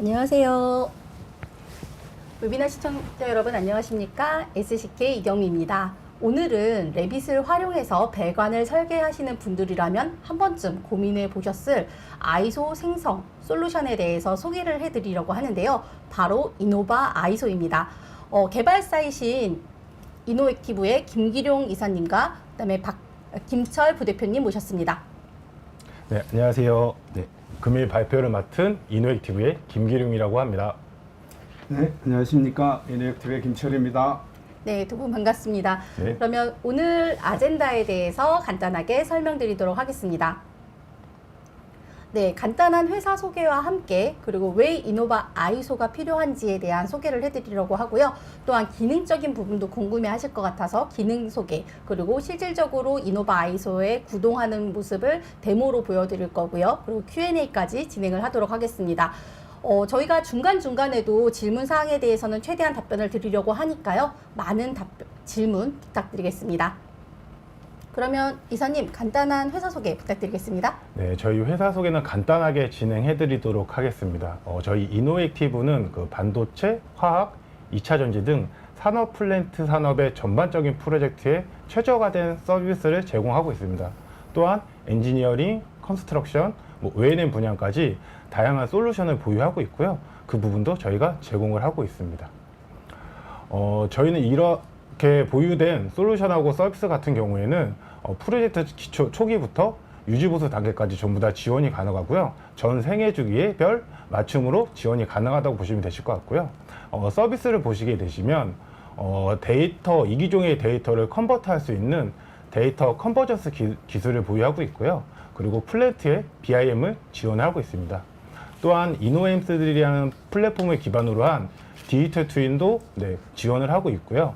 안녕하세요. 웨비나 시청자 여러분 안녕하십니까? SCK 이경미입니다. 오늘은 레빗을 활용해서 배관을 설계하시는 분들이라면 한 번쯤 고민해 보셨을 아이소 생성 솔루션에 대해서 소개를 해드리려고 하는데요. 바로 이노바 아이소입니다. 개발사이신 이노액티브의 김기룡 이사님과 그다음에 김철 부대표님 모셨습니다. 네, 안녕하세요. 네, 금일 발표를 맡은 이노액티브의 김기룡이라고 합니다. 네, 안녕하십니까. 이노액티브의 김철입니다. 네, 두 분 반갑습니다. 네. 그러면 오늘 아젠다에 대해서 간단하게 설명드리도록 하겠습니다. 네, 간단한 회사 소개와 함께 그리고 왜 이노바 아이소가 필요한지에 대한 소개를 해드리려고 하고요. 또한 기능적인 부분도 궁금해 하실 것 같아서 기능 소개 그리고 실질적으로 이노바 아이소에 구동하는 모습을 데모로 보여드릴 거고요. 그리고 Q&A까지 진행을 하도록 하겠습니다. 저희가 중간중간에도 질문 사항에 대해서는 최대한 답변을 드리려고 하니까요. 많은 질문 부탁드리겠습니다. 그러면 이사님 간단한 회사 소개 부탁드리겠습니다. 네, 저희 회사 소개는 간단하게 진행해 드리도록 하겠습니다. 저희 이노액티브는 그 반도체, 화학, 2차 전지 등 산업 플랜트 산업의 전반적인 프로젝트에 최적화된 서비스를 제공하고 있습니다. 또한 엔지니어링, 컨스트럭션, O&M 분야까지 다양한 솔루션을 보유하고 있고요. 그 부분도 저희가 제공을 하고 있습니다. 저희는 이렇게 보유된 솔루션하고 서비스 같은 경우에는 프로젝트 기초 초기부터 유지보수 단계까지 전부 다 지원이 가능하고요. 전 생애 주기에 별 맞춤으로 지원이 가능하다고 보시면 되실 것 같고요. 서비스를 보시게 되시면 데이터, 이기종의 데이터를 컨버트할 수 있는 데이터 컨버전스 기술을 보유하고 있고요. 그리고 플랜트에 BIM을 지원하고 있습니다. 또한 이노엠스들이라는 플랫폼을 기반으로 한 디지털 트윈도 지원을 하고 있고요.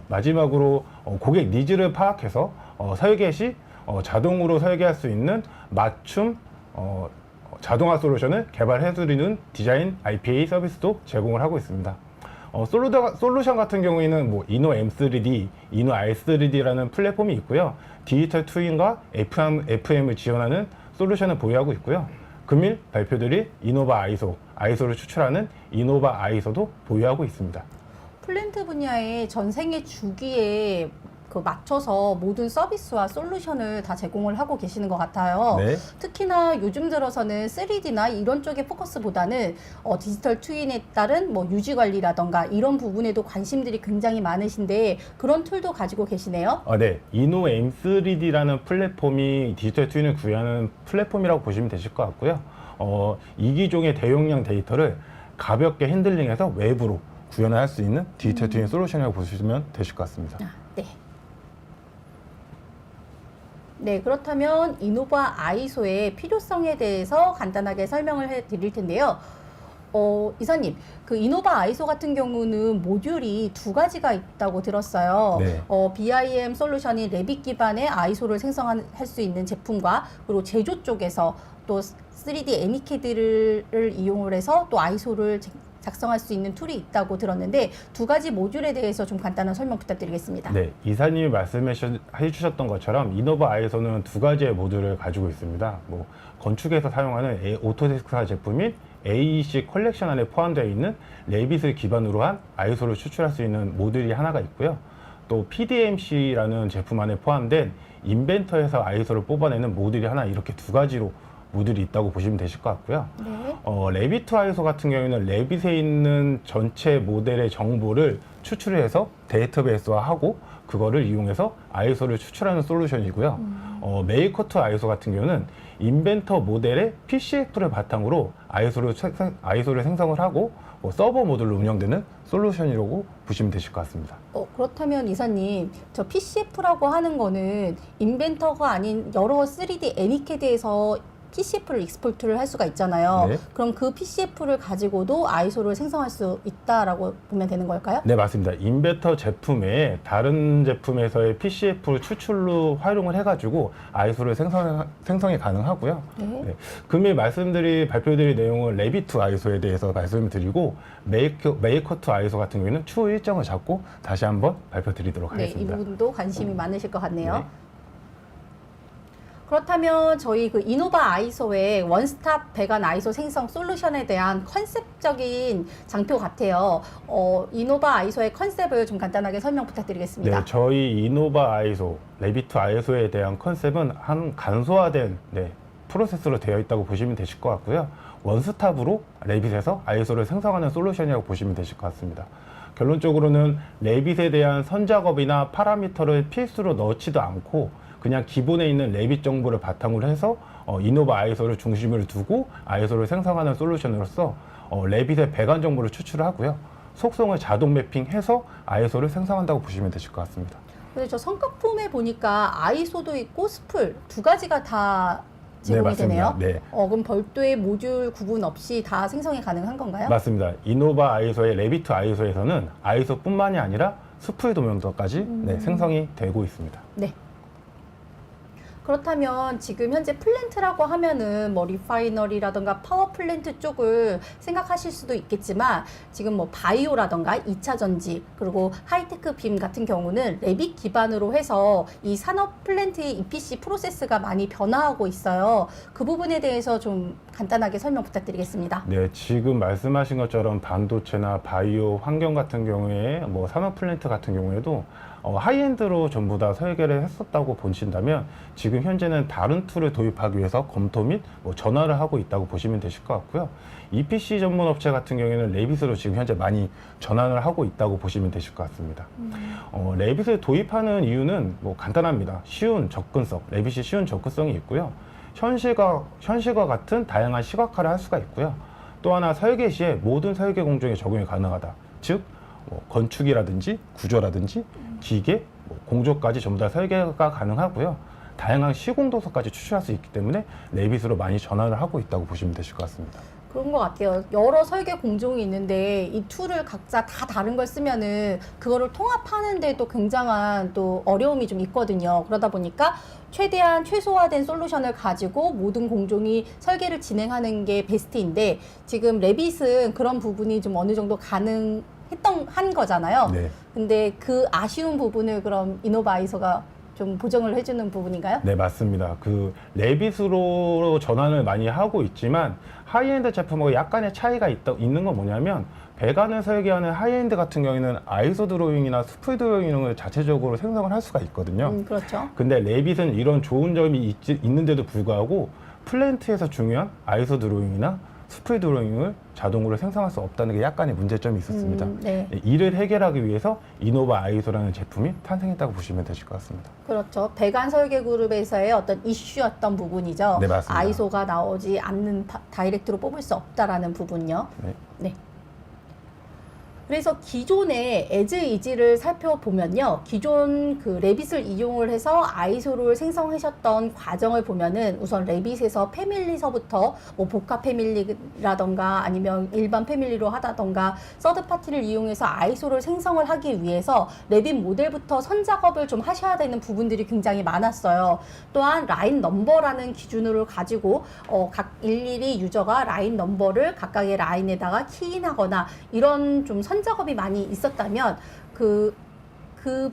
마지막으로 고객 니즈를 파악해서 설계 시 자동으로 설계할 수 있는 맞춤 자동화 솔루션을 개발해드리는 디자인 IPA 서비스도 제공을 하고 있습니다. 솔루션 같은 경우에는 이노 M3D, 이노 R3D라는 플랫폼이 있고요. 디지털 트윈과 FM을 지원하는 솔루션을 보유하고 있고요. 금일 발표드릴 이노바 아이소를 추출하는 이노바 아이소도 보유하고 있습니다. 플랜트 분야의 전생의 주기에 맞춰서 모든 서비스와 솔루션을 다 제공을 하고 계시는 것 같아요. 네. 특히나 요즘 들어서는 3D나 이런 쪽의 포커스보다는 디지털 트윈에 따른 유지 관리라던가 이런 부분에도 관심들이 굉장히 많으신데 그런 툴도 가지고 계시네요. 네. 이노 M3D라는 플랫폼이 디지털 트윈을 구현하는 플랫폼이라고 보시면 되실 것 같고요. 이기종의 대용량 데이터를 가볍게 핸들링해서 외부로 구현을 할 수 있는 디지털 트윈 솔루션이라고 보시면 되실 것 같습니다. 네. 네, 그렇다면 이노바 아이소의 필요성에 대해서 간단하게 설명을 해 드릴 텐데요. 이사님, 그 이노바 아이소 같은 경우는 모듈이 두 가지가 있다고 들었어요. 네. BIM 솔루션이 레빗 기반의 아이소를 생성할 수 있는 제품과 그리고 제조 쪽에서 또 3D 애니캐드를 이용을 해서 또 아이소를 작성할 수 있는 툴이 있다고 들었는데 두 가지 모듈에 대해서 좀 간단한 설명 부탁드리겠습니다. 네, 이사님이 말씀해 주셨던 것처럼 이노바 아이소는 두 가지의 모듈을 가지고 있습니다. 건축에서 사용하는 오토데스크사 제품인 AEC 컬렉션 안에 포함되어 있는 레빗을 기반으로 한 아이소를 추출할 수 있는 모듈이 하나가 있고요. 또 PDMC라는 제품 안에 포함된 인벤터에서 아이소를 뽑아내는 모듈이 하나, 이렇게 두 가지로 모듈이 있다고 보시면 되실 것 같고요. 네. 레빗 아이소 같은 경우에는 레빗에 있는 전체 모델의 정보를 추출을 해서 데이터베이스화하고 그거를 이용해서 아이소를 추출하는 솔루션이고요. 메이커2 아이소 같은 경우는 인벤터 모델의 PCF를 바탕으로 아이소를 생성을 하고 서버 모듈로 운영되는 솔루션이라고 보시면 되실 것 같습니다. 그렇다면 이사님, 저 PCF라고 하는 거는 인벤터가 아닌 여러 3D 애니캐드에서 PCF를 익스포트를 할 수가 있잖아요. 네. 그럼 그 PCF를 가지고도 아이소를 생성할 수 있다라고 보면 되는 걸까요? 네, 맞습니다. 인벤터 제품에 다른 제품에서의 PCF를 추출로 활용을 해가지고 아이소를 생성이 가능하고요. 네. 금일 발표드릴 내용은 레빗 아이소에 대해서 말씀을 드리고 메이커2 아이소 같은 경우에는 추후 일정을 잡고 다시 한번 발표드리도록 하겠습니다. 네, 이 부분도 관심이 많으실 것 같네요. 네. 그렇다면 저희 그 이노바 아이소의 원스톱 배관 아이소 생성 솔루션에 대한 컨셉적인 장표 같아요. 이노바 아이소의 컨셉을 좀 간단하게 설명 부탁드리겠습니다. 네, 저희 이노바 아이소, 레비트 아이소에 대한 컨셉은 한 간소화된 프로세스로 되어 있다고 보시면 되실 것 같고요. 원스톱으로 레빗에서 아이소를 생성하는 솔루션이라고 보시면 되실 것 같습니다. 결론적으로는 레빗에 대한 선작업이나 파라미터를 필수로 넣지도 않고 그냥 기본에 있는 레빗 정보를 바탕으로 해서 이노바 아이소를 중심으로 두고 아이소를 생성하는 솔루션으로서 레빗의 배관 정보를 추출을 하고요. 속성을 자동 매핑해서 아이소를 생성한다고 보시면 되실 것 같습니다. 근데 저 성과품에 보니까 아이소도 있고 스풀 두 가지가 다 제공이 맞습니다. 되네요. 네. 그럼 별도의 모듈 구분 없이 다 생성이 가능한 건가요? 맞습니다. 이노바 아이소의 레비트 아이소에서는 아이소뿐만이 아니라 스풀 도면도까지 생성이 되고 있습니다. 네. 그렇다면 지금 현재 플랜트라고 하면은 뭐 리파이너리라던가 파워 플랜트 쪽을 생각하실 수도 있겠지만 지금 뭐 바이오라던가 2차 전지 그리고 하이테크 빔 같은 경우는 레빗 기반으로 해서 이 산업 플랜트의 EPC 프로세스가 많이 변화하고 있어요. 그 부분에 대해서 좀 간단하게 설명 부탁드리겠습니다. 네, 지금 말씀하신 것처럼 반도체나 바이오 환경 같은 경우에 뭐 산업 플랜트 같은 경우에도 하이엔드로 전부 다 설계를 했었다고 보신다면 지금 현재는 다른 툴을 도입하기 위해서 검토 및 전화를 하고 있다고 보시면 되실 것 같고요. EPC 전문 업체 같은 경우에는 레빗으로 지금 현재 많이 전환을 하고 있다고 보시면 되실 것 같습니다. 레빗을 도입하는 이유는 뭐 간단합니다. 쉬운 접근성, 레빗이 쉬운 접근성이 있고요. 현실과 같은 다양한 시각화를 할 수가 있고요. 또 하나 설계 시에 모든 설계 공정에 적용이 가능하다. 즉 건축이라든지 구조라든지 기계, 공조까지 전부 다 설계가 가능하고요. 다양한 시공도서까지 추출할 수 있기 때문에 레빗으로 많이 전환을 하고 있다고 보시면 되실 것 같습니다. 그런 것 같아요. 여러 설계 공정이 있는데 이 툴을 각자 다 다른 걸 쓰면은 그거를 통합하는데도 굉장한 또 어려움이 좀 있거든요. 그러다 보니까 최대한 최소화된 솔루션을 가지고 모든 공정이 설계를 진행하는 게 베스트인데 지금 레빗은 그런 부분이 좀 어느 정도 한 거잖아요. 네. 근데 그 아쉬운 부분을 그럼 이노바 아이소가 좀 보정을 해주는 부분인가요? 네, 맞습니다. 그 레빗으로 전환을 많이 하고 있지만 하이엔드 제품하고 약간의 차이가 있는 건 뭐냐면 배관을 설계하는 하이엔드 같은 경우에는 아이소 드로잉이나 스풀 드로잉을 자체적으로 생성을 할 수가 있거든요. 그렇죠. 근데 레빗은 이런 좋은 점이 있는데도 불구하고 플랜트에서 중요한 아이소 드로잉이나 스풀 드로잉을 자동으로 생성할 수 없다는 게 약간의 문제점이 있었습니다. 네. 이를 해결하기 위해서 이노바 아이소라는 제품이 탄생했다고 보시면 되실 것 같습니다. 그렇죠. 배관 설계 그룹에서의 어떤 이슈였던 부분이죠. 네, 맞습니다. 아이소가 나오지 않는 다이렉트로 뽑을 수 없다라는 부분요. 네. 네. 그래서 기존의 에즈 이지를 살펴보면요. 기존 그 레빗을 이용을 해서 아이소를 생성하셨던 과정을 보면은 우선 레빗에서 패밀리서부터 뭐 복합 패밀리라던가 아니면 일반 패밀리로 하다던가 서드 파티를 이용해서 아이소를 생성을 하기 위해서 레빗 모델부터 선작업을 좀 하셔야 되는 부분들이 굉장히 많았어요. 또한 라인 넘버라는 기준을 가지고 각 일일이 유저가 라인 넘버를 각각의 라인에다가 키인하거나 이런 좀 선작업이 많이 있었다면 그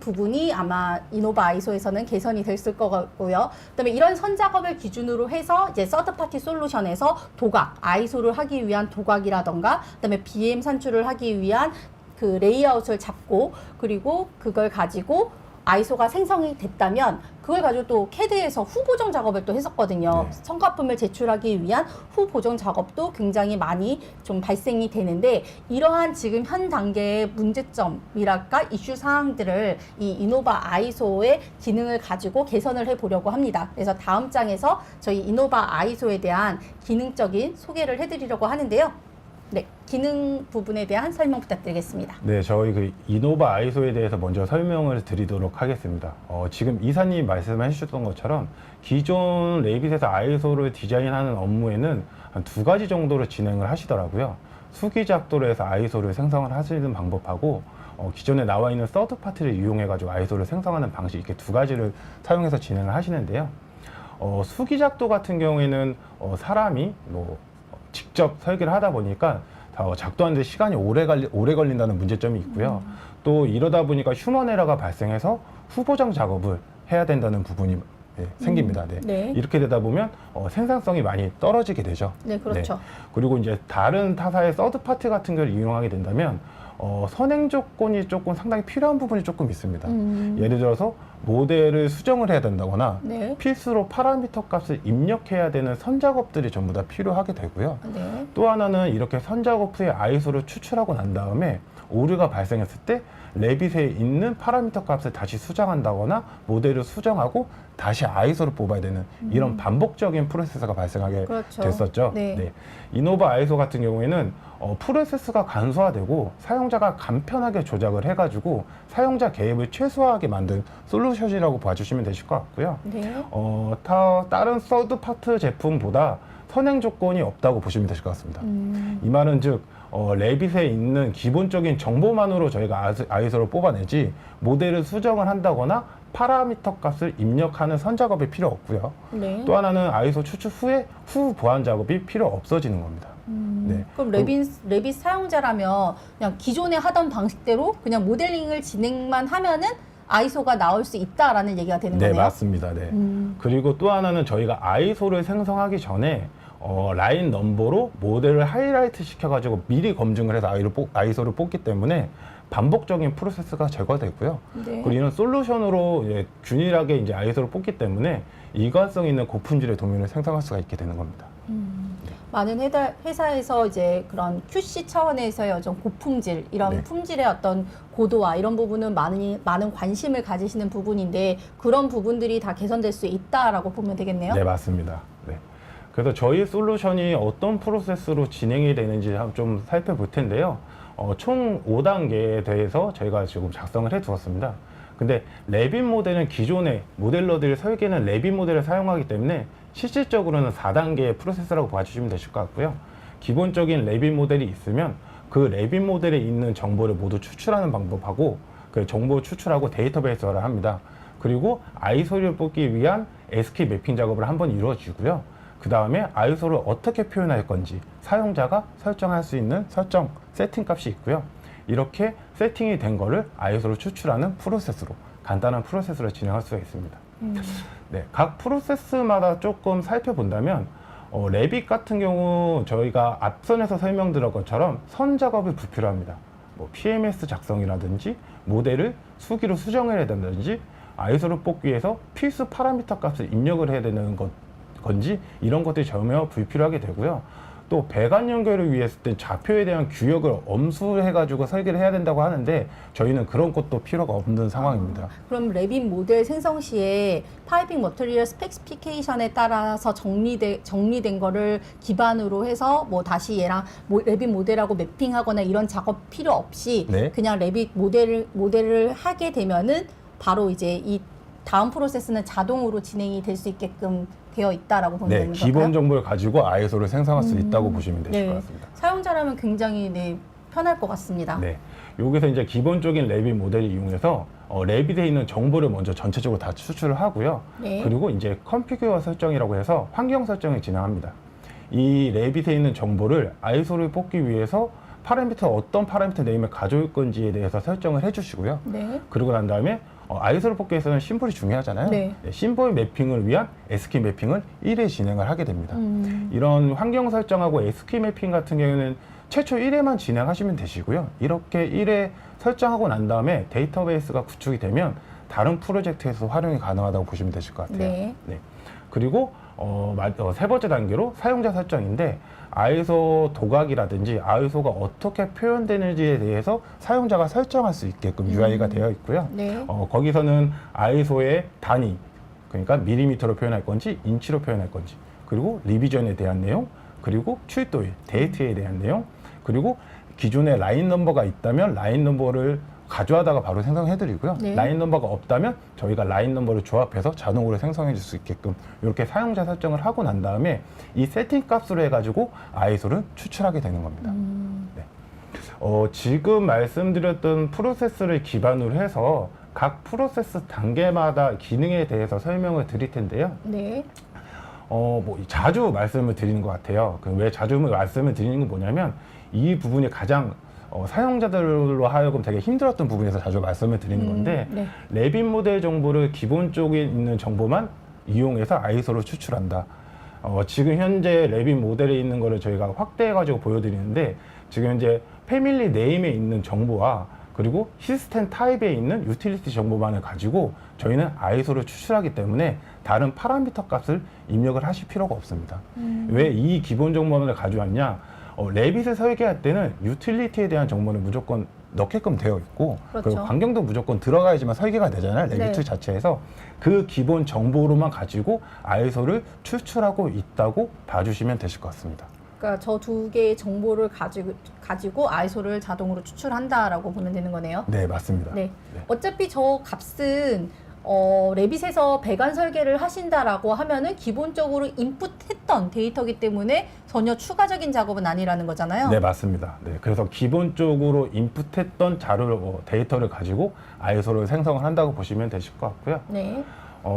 부분이 아마 이노바 아이소에서는 개선이 됐을 것 같고요. 그다음에 이런 선작업을 기준으로 해서 이제 서드 파티 솔루션에서 도각, 아이소를 하기 위한 도각이라던가 그다음에 BM 산출을 하기 위한 그 레이아웃을 잡고 그리고 그걸 가지고 아이소가 생성이 됐다면 그걸 가지고 또 캐드에서 후보정 작업을 또 했었거든요. 네. 성과품을 제출하기 위한 후보정 작업도 굉장히 많이 좀 발생이 되는데 이러한 지금 현 단계의 문제점이랄까 이슈 사항들을 이 이노바 아이소의 기능을 가지고 개선을 해보려고 합니다. 그래서 다음 장에서 저희 이노바 아이소에 대한 기능적인 소개를 해드리려고 하는데요. 네, 기능 부분에 대한 설명 부탁드리겠습니다. 네, 저희 그 이노바 아이소에 대해서 먼저 설명을 드리도록 하겠습니다. 지금 이사님 말씀해 주셨던 것처럼 기존 레빗에서 아이소를 디자인하는 업무에는 한 2가지 정도로 진행을 하시더라고요. 수기작도로 해서 아이소를 생성을 하시는 방법하고 기존에 나와 있는 서드 파티를 이용해 가지고 아이소를 생성하는 방식 이렇게 2가지를 사용해서 진행을 하시는데요. 수기작도 같은 경우에는 사람이 직접 설계를 하다 보니까 작동하는데 시간이 오래 걸린다는 문제점이 있고요. 또 이러다 보니까 휴먼 에러가 발생해서 후보정 작업을 해야 된다는 부분이 생깁니다. 네. 네. 이렇게 되다 보면 생산성이 많이 떨어지게 되죠. 네, 그렇죠. 그리고 이제 다른 타사의 서드 파티 같은 걸 이용하게 된다면 선행 조건이 조금 상당히 필요한 부분이 조금 있습니다. 예를 들어서 모델을 수정을 해야 된다거나 네. 필수로 파라미터 값을 입력해야 되는 선작업들이 전부 다 필요하게 되고요. 네. 또 하나는 이렇게 선작업 후에 아이소를 추출하고 난 다음에 오류가 발생했을 때 레빗에 있는 파라미터 값을 다시 수정한다거나 모델을 수정하고 다시 아이소를 뽑아야 되는 이런 반복적인 프로세스가 발생하게 그렇죠. 됐었죠. 네. 이노바 아이소 같은 경우에는 프로세스가 간소화되고 사용자가 간편하게 조작을 해가지고 사용자 개입을 최소화하게 만든 솔루션이라고 봐주시면 되실 것 같고요. 네. 다른 서드 파트 제품보다 선행 조건이 없다고 보시면 되실 것 같습니다. 이 말은 즉 레빗에 있는 기본적인 정보만으로 저희가 아이소를 뽑아내지 모델을 수정을 한다거나 파라미터 값을 입력하는 선작업이 필요 없고요. 네. 또 하나는 아이소 추출 후에 후 보완 작업이 필요 없어지는 겁니다. 네. 그럼 레빗 사용자라면 그냥 기존에 하던 방식대로 그냥 모델링을 진행만 하면은 아이소가 나올 수 있다라는 얘기가 되는 네, 거네요. 맞습니다. 네. 그리고 또 하나는 저희가 아이소를 생성하기 전에 라인 넘버로 모델을 하이라이트 시켜가지고 미리 검증을 해서 아이소를 뽑기 때문에 반복적인 프로세스가 제거되고요. 네. 그리고 이런 솔루션으로 이제 균일하게 이제 아이소를 뽑기 때문에 일관성 있는 고품질의 도면을 생성할 수가 있게 되는 겁니다. 많은 회사에서 이제 그런 QC 차원에서의 어떤 고품질, 이런 네. 품질의 어떤 고도화 이런 부분은 많은 관심을 가지시는 부분인데 그런 부분들이 다 개선될 수 있다라고 보면 되겠네요. 네, 맞습니다. 네. 그래서 저희 솔루션이 어떤 프로세스로 진행이 되는지 좀 살펴볼 텐데요. 총 5단계에 대해서 저희가 지금 작성을 해 두었습니다. 근데 레빗 모델은 기존의 모델러들이 설계는 레빗 모델을 사용하기 때문에 실질적으로는 4단계의 프로세스라고 봐주시면 되실 것 같고요. 기본적인 레빗 모델이 있으면 그 레빗 모델에 있는 정보를 모두 추출하는 방법하고 그 정보 추출하고 데이터베이스화를 합니다. 그리고 아이소를 뽑기 위한 SK 매핑 작업을 한번 이루어지고요. 그 다음에 아이소를 어떻게 표현할 건지 사용자가 설정할 수 있는 설정, 세팅 값이 있고요. 이렇게 세팅이 된 거를 아이소로 추출하는 프로세스로, 간단한 프로세스로 진행할 수가 있습니다. 네, 각 프로세스마다 조금 살펴본다면 레빗 같은 경우 저희가 앞선에서 설명드린 것처럼 선 작업이 불필요합니다. 뭐 PMS 작성이라든지 모델을 수기로 수정을 해야 된다든지 아이소를 뽑기 위해서 필수 파라미터 값을 입력을 해야 되는 건지 이런 것들이 전혀 불필요하게 되고요. 또 배관 연결을 위해서 좌표에 대한 규격을 엄수해가지고 설계를 해야 된다고 하는데 저희는 그런 것도 필요가 없는 상황입니다. 그럼 레빗 모델 생성 시에 파이핑 머터리얼 스페시피케이션에 따라서 정리된 거를 기반으로 해서 뭐 다시 얘랑 레빗 모델하고 매핑하거나 이런 작업 필요 없이 네. 그냥 레빗 모델을 하게 되면은 바로 이제 이 다음 프로세스는 자동으로 진행이 될 수 있게끔 되어 있다라고 보면 네, 되는 건가요? 기본 정보를 가지고 아이소를 생성할 수 있다고 보시면 되실 것 같습니다. 사용자라면 굉장히 편할 것 같습니다. 네, 여기서 이제 기본적인 레빗 모델을 이용해서 레빗에 있는 정보를 먼저 전체적으로 다 추출을 하고요. 네. 그리고 이제 컨피규어 설정이라고 해서 환경 설정을 진행합니다. 이 레빗에 있는 정보를 아이소를 뽑기 위해서 어떤 파라미터 네임을 가져올 건지에 대해서 설정을 해주시고요. 네. 그러고 난 다음에 아이소를 뽑기 위해서는 심볼이 중요하잖아요. 네. 심볼 매핑을 위한 SK 매핑을 1회 진행을 하게 됩니다. 이런 환경 설정하고 SK 매핑 같은 경우에는 최초 1회만 진행하시면 되시고요. 이렇게 1회 설정하고 난 다음에 데이터베이스가 구축이 되면 다른 프로젝트에서 활용이 가능하다고 보시면 되실 것 같아요. 네. 그리고 세 번째 단계로 사용자 설정인데 아이소 도각이라든지 아이소가 어떻게 표현되는지에 대해서 사용자가 설정할 수 있게끔 UI가 되어 있고요. 네. 거기서는 아이소의 단위, 그러니까 밀리미터로 표현할 건지 인치로 표현할 건지, 그리고 리비전에 대한 내용, 그리고 출도일, 데이트에 대한 내용, 그리고 기존에 라인 넘버가 있다면 라인 넘버를 가져다가 바로 생성해드리고요. 네. 라인 넘버가 없다면 저희가 라인 넘버를 조합해서 자동으로 생성해 줄 수 있게끔 이렇게 사용자 설정을 하고 난 다음에 이 세팅 값으로 해가지고 아이소를 추출하게 되는 겁니다. 네. 지금 말씀드렸던 프로세스를 기반으로 해서 각 프로세스 단계마다 기능에 대해서 설명을 드릴 텐데요. 네. 자주 말씀을 드리는 것 같아요. 왜 자주 말씀을 드리는 건 뭐냐면 이 부분이 가장 사용자들로 하여금 되게 힘들었던 부분에서 자주 말씀을 드리는 건데 네. 레빗 모델 정보를 기본적인 있는 정보만 이용해서 아이소를 추출한다. 지금 현재 랩인 모델에 있는 거를 저희가 확대해가지고 보여드리는데, 지금 현재 패밀리 네임에 있는 정보와 그리고 시스템 타입에 있는 유틸리티 정보만을 가지고 저희는 아이소를 추출하기 때문에 다른 파라미터 값을 입력을 하실 필요가 없습니다. 왜 이 기본 정보를 가져왔냐? 레빗을 설계할 때는 유틸리티에 대한 정보를 무조건 넣게끔 되어 있고, 그렇죠. 그리고 환경도 무조건 들어가야지만 설계가 되잖아요. 레빗 네. 툴 자체에서. 그 기본 정보로만 가지고 아이소를 추출하고 있다고 봐주시면 되실 것 같습니다. 그러니까 저 두 개의 정보를 가지고 아이소를 자동으로 추출한다라고 보면 되는 거네요. 네, 맞습니다. 네. 네. 어차피 저 값은 레빗에서 배관 설계를 하신다라고 하면은 기본적으로 인풋했던 데이터이기 때문에 전혀 추가적인 작업은 아니라는 거잖아요. 네, 맞습니다. 네, 그래서 기본적으로 인풋했던 자료를 데이터를 가지고 아이소를 생성을 한다고 보시면 되실 것 같고요. 네.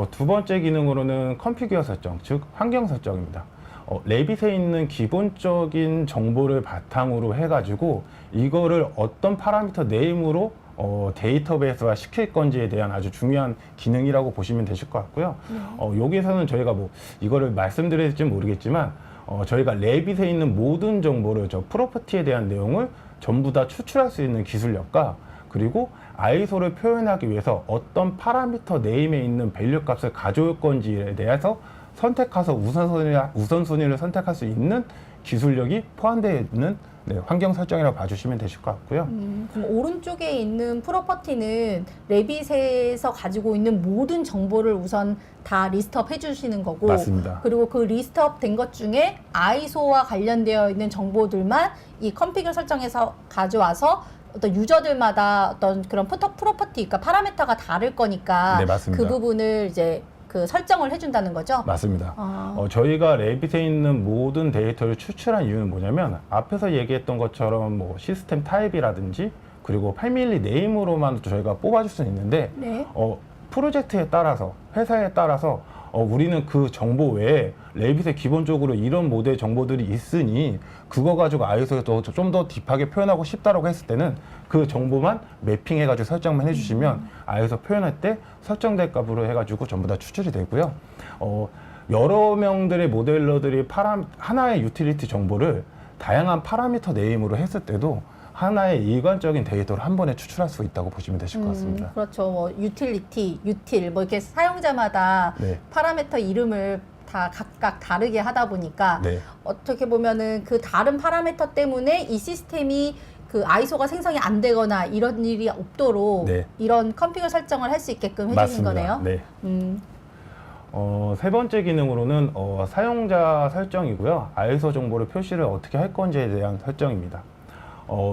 두 번째 기능으로는 컨피규어 설정, 즉 환경 설정입니다. 레빗에 있는 기본적인 정보를 바탕으로 해가지고 이거를 어떤 파라미터 네임으로 데이터베이스화 시킬 건지에 대한 아주 중요한 기능이라고 보시면 되실 것 같고요. 여기서는 저희가 뭐 이거를 말씀드릴지 모르겠지만 저희가 레빗에 있는 모든 정보를 저 프로퍼티에 대한 내용을 전부 다 추출할 수 있는 기술력과, 그리고 아이소를 표현하기 위해서 어떤 파라미터 네임에 있는 밸류 값을 가져올 건지에 대해서 선택해서 우선순위를 선택할 수 있는 기술력이 포함되어 있는 환경 설정이라고 봐주시면 되실 것 같고요. 그럼 오른쪽에 있는 프로퍼티는 레빗에서 가지고 있는 모든 정보를 우선 다 리스트업 해주시는 거고, 맞습니다. 그리고 그 리스트업 된 것 중에 아이소와 관련되어 있는 정보들만 이 컨피규어 설정에서 가져와서 어떤 유저들마다 어떤 그런 프로퍼티, 그러니까 파라미터가 다를 거니까 네, 맞습니다. 그 부분을 이제 그 설정을 해준다는 거죠. 맞습니다. 아. 저희가 레빗에 있는 모든 데이터를 추출한 이유는 뭐냐면, 앞에서 얘기했던 것처럼 뭐 시스템 타입이라든지 그리고 패밀리 네임으로만 저희가 뽑아줄 수는 있는데, 네. 프로젝트에 따라서, 회사에 따라서 우리는 그 정보 외에 레빗에 기본적으로 이런 모델 정보들이 있으니 그거 가지고 아이소에 좀 더 딥하게 표현하고 싶다라고 했을 때는 그 정보만 매핑해가지고 설정만 해주시면 아이소 표현할 때 설정될 값으로 해가지고 전부 다 추출이 되고요. 여러 명들의 모델러들이 하나의 유틸리티 정보를 다양한 파라미터 네임으로 했을 때도 하나의 일관적인 데이터를 한 번에 추출할 수 있다고 보시면 되실 것 같습니다. 그렇죠. 뭐 유틸리티, 유틸 뭐 이렇게 사용자마다 네. 파라미터 이름을 다 각각 다르게 하다 보니까 네. 어떻게 보면은 그 다른 파라미터 때문에 이 시스템이 그 아이소가 생성이 안 되거나 이런 일이 없도록 네. 이런 컨피규어 설정을 할 수 있게끔 해주는 맞습니다. 거네요. 네. 음, 세 번째 기능으로는 사용자 설정이고요. 아이소 정보를 표시를 어떻게 할 건지에 대한 설정입니다.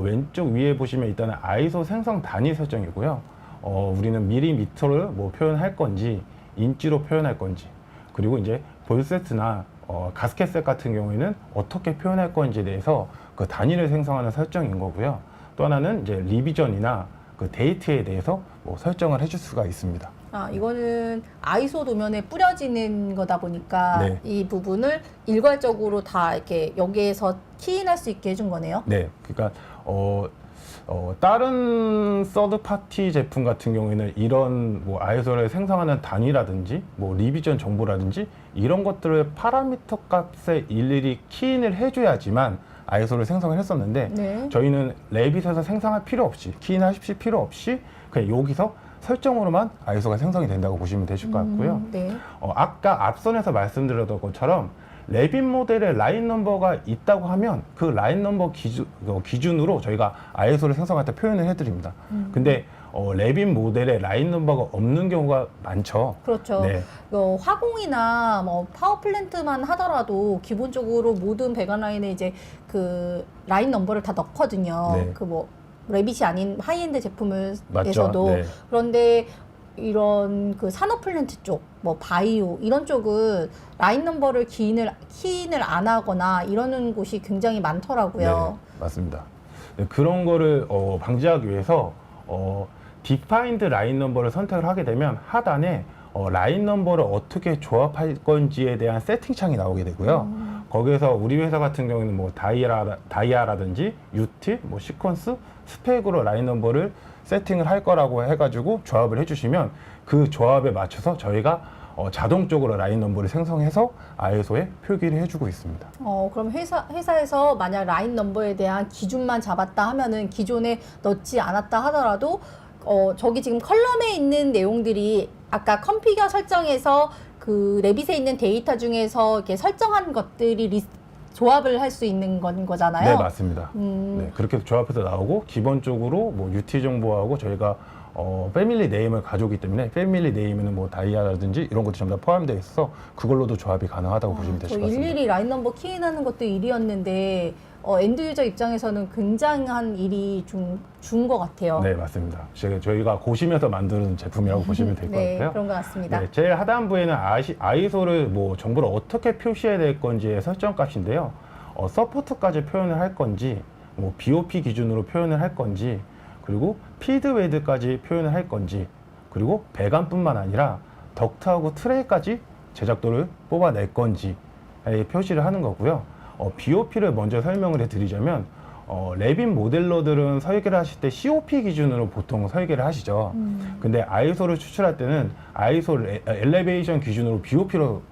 왼쪽 위에 보시면 일단은 아이소 생성 단위 설정이고요. 우리는 밀리미터를 뭐 표현할 건지, 인치로 표현할 건지, 그리고 이제 볼셋이나 가스켓셋 같은 경우에는 어떻게 표현할 건지에 대해서 그 단위를 생성하는 설정인 거고요. 또 하나는 이제 리비전이나 그 데이트에 대해서 뭐 설정을 해줄 수가 있습니다. 이거는 아이소 도면에 뿌려지는 거다 보니까 네. 이 부분을 일괄적으로 다 이렇게 여기에서 키인할 수 있게 해준 거네요. 네, 그러니까 다른 서드 파티 제품 같은 경우에는 이런 뭐 아이소를 생성하는 단위라든지 뭐 리비전 정보라든지 이런 것들을 파라미터 값에 일일이 키인을 해줘야지만 아이소를 생성을 했었는데, 네. 저희는 레빗에서 생성할 필요 없이, 키인하실 필요 없이 그냥 여기서 설정으로만 아이소가 생성이 된다고 보시면 되실 것 같고요. 네. 아까 앞선에서 말씀드렸던 것처럼 레빗 모델에 라인 넘버가 있다고 하면 그 라인 넘버 기준으로 저희가 아이소를 생성할 때 표현을 해드립니다. 근데 레빗 모델에 라인 넘버가 없는 경우가 많죠. 그렇죠. 네. 화공이나 뭐 파워플랜트만 하더라도 기본적으로 모든 배관 라인에 이제 그 라인 넘버를 다 넣거든요. 네. 그 뭐 레빗이 아닌 하이엔드 제품에서도. 맞죠. 네. 그런데 이런 그 산업 플랜트 쪽, 뭐 바이오 이런 쪽은 라인 넘버를 키인을 안 하거나 이러는 곳이 굉장히 많더라고요. 네, 맞습니다. 네, 그런 거를 방지하기 위해서 디파인드 라인 넘버를 선택을 하게 되면 하단에 라인 넘버를 어떻게 조합할 건지에 대한 세팅 창이 나오게 되고요. 거기에서 우리 회사 같은 경우는 뭐 다이아라든지 유틸, 뭐 시퀀스, 스펙으로 라인 넘버를 세팅을 할 거라고 해가지고 조합을 해주시면 그 조합에 맞춰서 저희가 자동적으로 라인 넘버를 생성해서 ISO에 표기를 해주고 있습니다. 그럼 회사에서 만약 라인 넘버에 대한 기준만 잡았다 하면은 기존에 넣지 않았다 하더라도 저기 지금 컬럼에 있는 내용들이 아까 컨피겨 설정에서 그 레빗에 있는 데이터 중에서 이렇게 설정한 것들이 조합을 할 수 있는 건 거잖아요. 네, 맞습니다. 네, 그렇게 조합해서 나오고 기본적으로 뭐 UT 정보하고 저희가 패밀리 네임을 가져오기 때문에 패밀리 네임에는 뭐 다이아라든지 이런 것도 전부 다 포함되어 있어서 그걸로도 조합이 가능하다고 보시면 되실 것 같습니다. 일일이 라인 넘버 키인하는 것도 일이었는데 엔드 유저 입장에서는 굉장한 일이 좀 준 것 같아요. 네, 맞습니다. 저희가 고심해서 만드는 제품이라고 보시면 될 것 네, 같아요. 그런 것 같습니다. 네, 제일 하단부에는 ISO를 뭐 정보를 어떻게 표시해야 될 건지의 설정 값인데요. 서포트까지 표현을 할 건지, 뭐 BOP 기준으로 표현을 할 건지, 그리고 피드웨드까지 표현을 할 건지, 그리고 배관뿐만 아니라 덕트하고 트레이까지 제작도를 뽑아낼 건지 표시를 하는 거고요. BOP를 먼저 설명을 해드리자면 레빗 모델러들은 설계를 하실 때 COP 기준으로 보통 설계를 하시죠. 근데 ISO를 추출할 때는 ISO 엘리베이션 기준으로 BOP로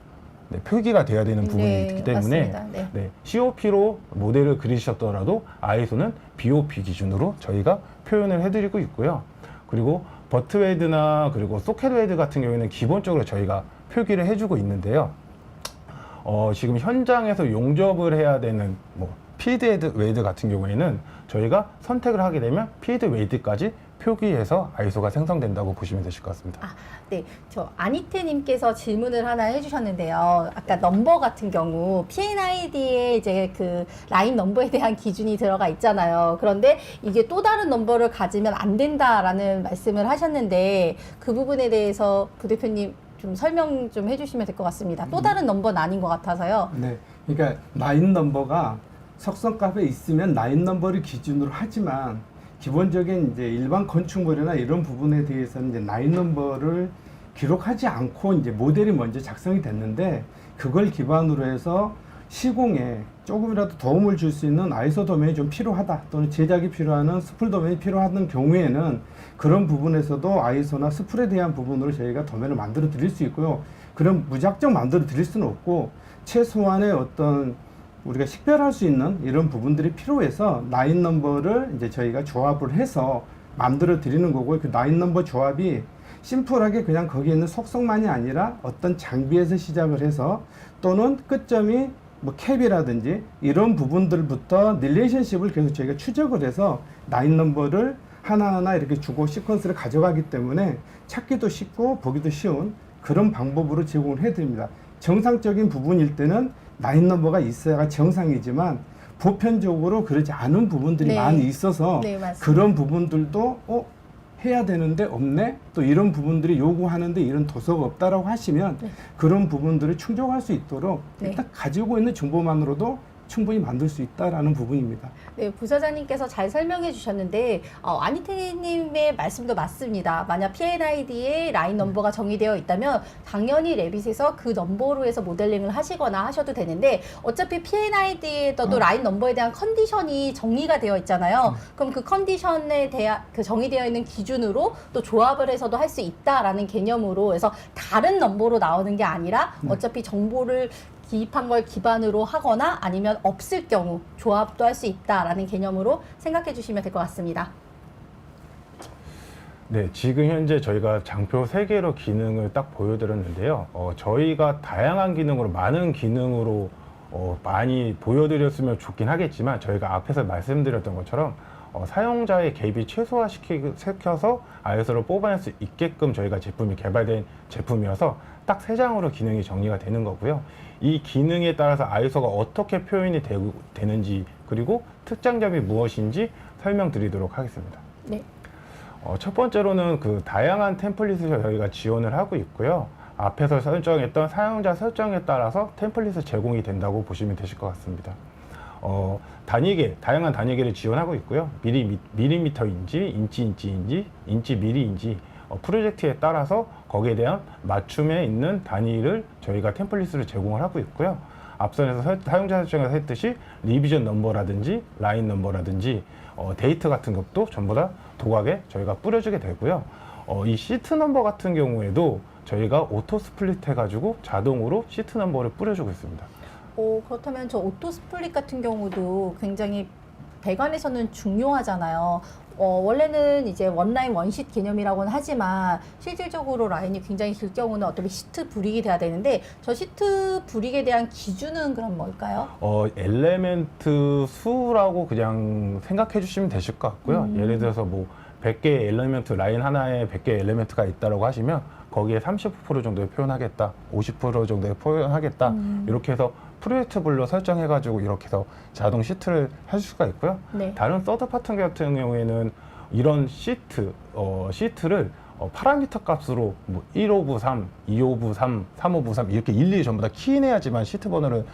표기가 돼야 되는 부분이 네, 있기 때문에 맞습니다. 네. COP로 모델을 그리셨더라도 ISO는 BOP 기준으로 저희가 표현을 해드리고 있고요. 그리고 버트웨드나 그리고 소켓웨드 같은 경우에는 기본적으로 저희가 표기를 해주고 있는데요. 지금 현장에서 용접을 해야 되는 뭐 피드웨드 같은 경우에는 저희가 선택을 하게 되면 피드웨드까지 표기해서 ISO가 생성된다고 보시면 되실 것 같습니다. 네, 저 아니테님께서 질문을 하나 해주셨는데요. 아까 넘버 같은 경우 P&ID에 이제 그 라인 넘버에 대한 기준이 들어가 있잖아요. 그런데 이게 또 다른 넘버를 가지면 안 된다라는 말씀을 하셨는데 그 부분에 대해서 부대표님 좀 설명 좀 해주시면 될 것 같습니다. 또 다른 넘버는 아닌 것 같아서요. 네, 그러니까 라인 넘버가 석성값에 있으면 라인 넘버를 기준으로 하지만 기본적인 이제 일반 건축물이나 이런 부분에 대해서는 이제 라인 넘버를 기록하지 않고 이제 모델이 먼저 작성이 됐는데 그걸 기반으로 해서 시공에 조금이라도 도움을 줄 수 있는 ISO 도면이 좀 필요하다 또는 제작이 필요한 스풀 도면이 필요한 경우에는 그런 부분에서도 ISO나 스풀에 대한 부분으로 저희가 도면을 만들어 드릴 수 있고요. 그럼 무작정 만들어 드릴 수는 없고 최소한의 어떤 우리가 식별할 수 있는 이런 부분들이 필요해서 라인 넘버를 이제 저희가 조합을 해서 만들어 드리는 거고요. 그 라인 넘버 조합이 심플하게 그냥 거기에 있는 속성만이 아니라 어떤 장비에서 시작을 해서 또는 끝점이 뭐 캡이라든지 이런 부분들부터 릴레이션십을 계속 저희가 추적을 해서 라인 넘버를 하나하나 이렇게 주고 시퀀스를 가져가기 때문에 찾기도 쉽고 보기도 쉬운 그런 방법으로 제공을 해드립니다. 정상적인 부분일 때는 라인 넘버가 있어야가 정상이지만 보편적으로 그러지 않은 부분들이 네. 많이 있어서 네, 맞습니다. 그런 부분들도 해야 되는데 없네? 또 이런 부분들이 요구하는데 이런 도서가 없다라고 하시면 그런 부분들을 충족할 수 있도록 네. 일단 가지고 있는 정보만으로도 충분히 만들 수 있다라는 부분입니다. 네, 부사장님께서 잘 설명해 주셨는데 아니테님의 말씀도 맞습니다. 만약 P&ID에 라인 넘버가 정의되어 있다면 당연히 레빗에서 그 넘버로 해서 모델링을 하시거나 하셔도 되는데 어차피 P&ID에도 라인 넘버에 대한 컨디션이 정의가 되어 있잖아요. 그럼 그 컨디션에 대한 그 정의되어 있는 기준으로 또 조합을 해서도 할 수 있다라는 개념으로 해서 다른 넘버로 나오는 게 아니라 어차피 정보를 기입한 걸 기반으로 하거나 아니면 없을 경우 조합도 할 수 있다라는 개념으로 생각해 주시면 될 것 같습니다. 네, 지금 현재 저희가 장표 3개로 기능을 딱 보여드렸는데요. 저희가 다양한 기능으로, 많은 기능으로 많이 보여드렸으면 좋긴 하겠지만 저희가 앞에서 말씀드렸던 것처럼 사용자의 개입이 최소화시켜서 ISO를 뽑아낼 수 있게끔 저희가 제품이 개발된 제품이어서 딱 3장으로 기능이 정리가 되는 거고요. 이 기능에 따라서 ISO가 어떻게 표현이 되는지 그리고 특장점이 무엇인지 설명드리도록 하겠습니다. 네. 첫 번째로는 그 다양한 템플릿을 저희가 지원을 하고 있고요. 앞에서 설정했던 사용자 설정에 따라서 템플릿을 제공이 된다고 보시면 되실 것 같습니다. 단위계, 다양한 단위계를 지원하고 있고요. 밀리미터인지, 인치 미리인지 프로젝트에 따라서 거기에 대한 맞춤에 있는 단위를 저희가 템플릿으로 제공을 하고 있고요. 앞선에서 사용자 설정에서 했듯이 리비전 넘버라든지 라인 넘버라든지 데이트 같은 것도 전부 다 도각에 저희가 뿌려주게 되고요. 이 시트 넘버 같은 경우에도 저희가 오토 스플릿 해가지고 자동으로 시트 넘버를 뿌려주고 있습니다. 그렇다면 저 오토 스플릿 같은 경우도 굉장히 배관에서는 중요하잖아요. 원래는 이제 원라인 원시트 개념이라고는 하지만 실질적으로 라인이 굉장히 길 경우는 어떻게 시트 브릭이 돼야 되는데 저 시트 브릭에 대한 기준은 그럼 뭘까요? 엘리멘트 수라고 그냥 생각해 주시면 되실 것 같고요. 예를 들어서 뭐 100개의 엘리멘트 라인 하나에 100개의 엘리멘트가 있다라고 하시면 거기에 30% 정도에 표현하겠다, 50% 정도에 표현하겠다 이렇게 해서 프로젝트별로 설정해가지고 이렇게 해서 자동 시트를 할 수가 있고요. 네. 다른 서드 파트 같은 경우에는 이런 시트를 파라미터 값으로 뭐 1593, 2593, 3593 이렇게 일일이 전부 다 키인해야지만 시트 번호를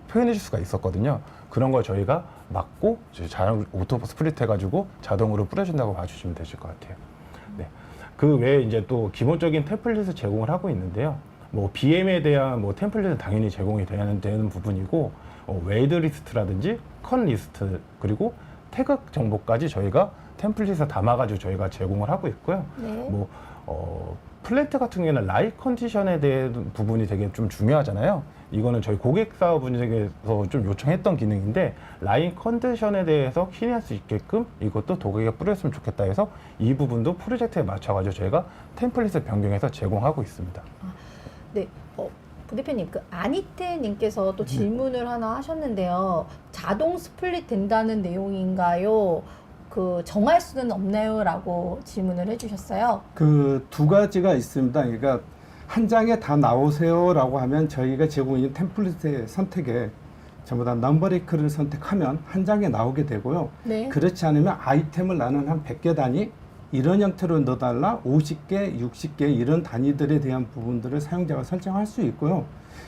표현해 줄 수가 있었거든요. 그런 걸 저희가 막고 자동 오토 스플릿 해가지고 자동으로 뿌려준다고 봐주시면 되실 것 같아요. 네. 그 외에 이제 또 기본적인 템플릿을 제공을 하고 있는데요. 뭐 BM에 대한 뭐 템플릿은 당연히 제공이 되는 부분이고 웨이드 리스트라든지 컷 리스트 그리고 태그 정보까지 저희가 템플릿에 담아가지고 저희가 제공을 하고 있고요. 네. 플랜트 같은 경우에는 라이 컨디션에 대한 부분이 되게 좀 중요하잖아요. 이거는 저희 고객사분에게서 좀 요청했던 기능인데 라인 컨디션에 대해서 키니할 수 있게끔 이것도 도구에 뿌렸으면 좋겠다 해서 이 부분도 프로젝트에 맞춰가지고 저희가 템플릿을 변경해서 제공하고 있습니다. 네. 부대표님, 아니테님께서 또 질문을 하나 하셨는데요. 자동 스플릿 된다는 내용인가요? 정할 수는 없나요? 라고 질문을 해주셨어요. 그 두 가지가 있습니다. 그러니까 한 장에 다 나오세요라고 하면 저희가 제공인 템플릿의 선택에 전부 다 넘버리크를 선택하면 한 장에 나오게 되고요. 네. 그렇지 않으면 아이템을 나는 한 100개 단위 이런 형태로 넣어달라 50개, 60개 이런 단위들에 대한 부분들을 사용자가 설정할 수 있고요.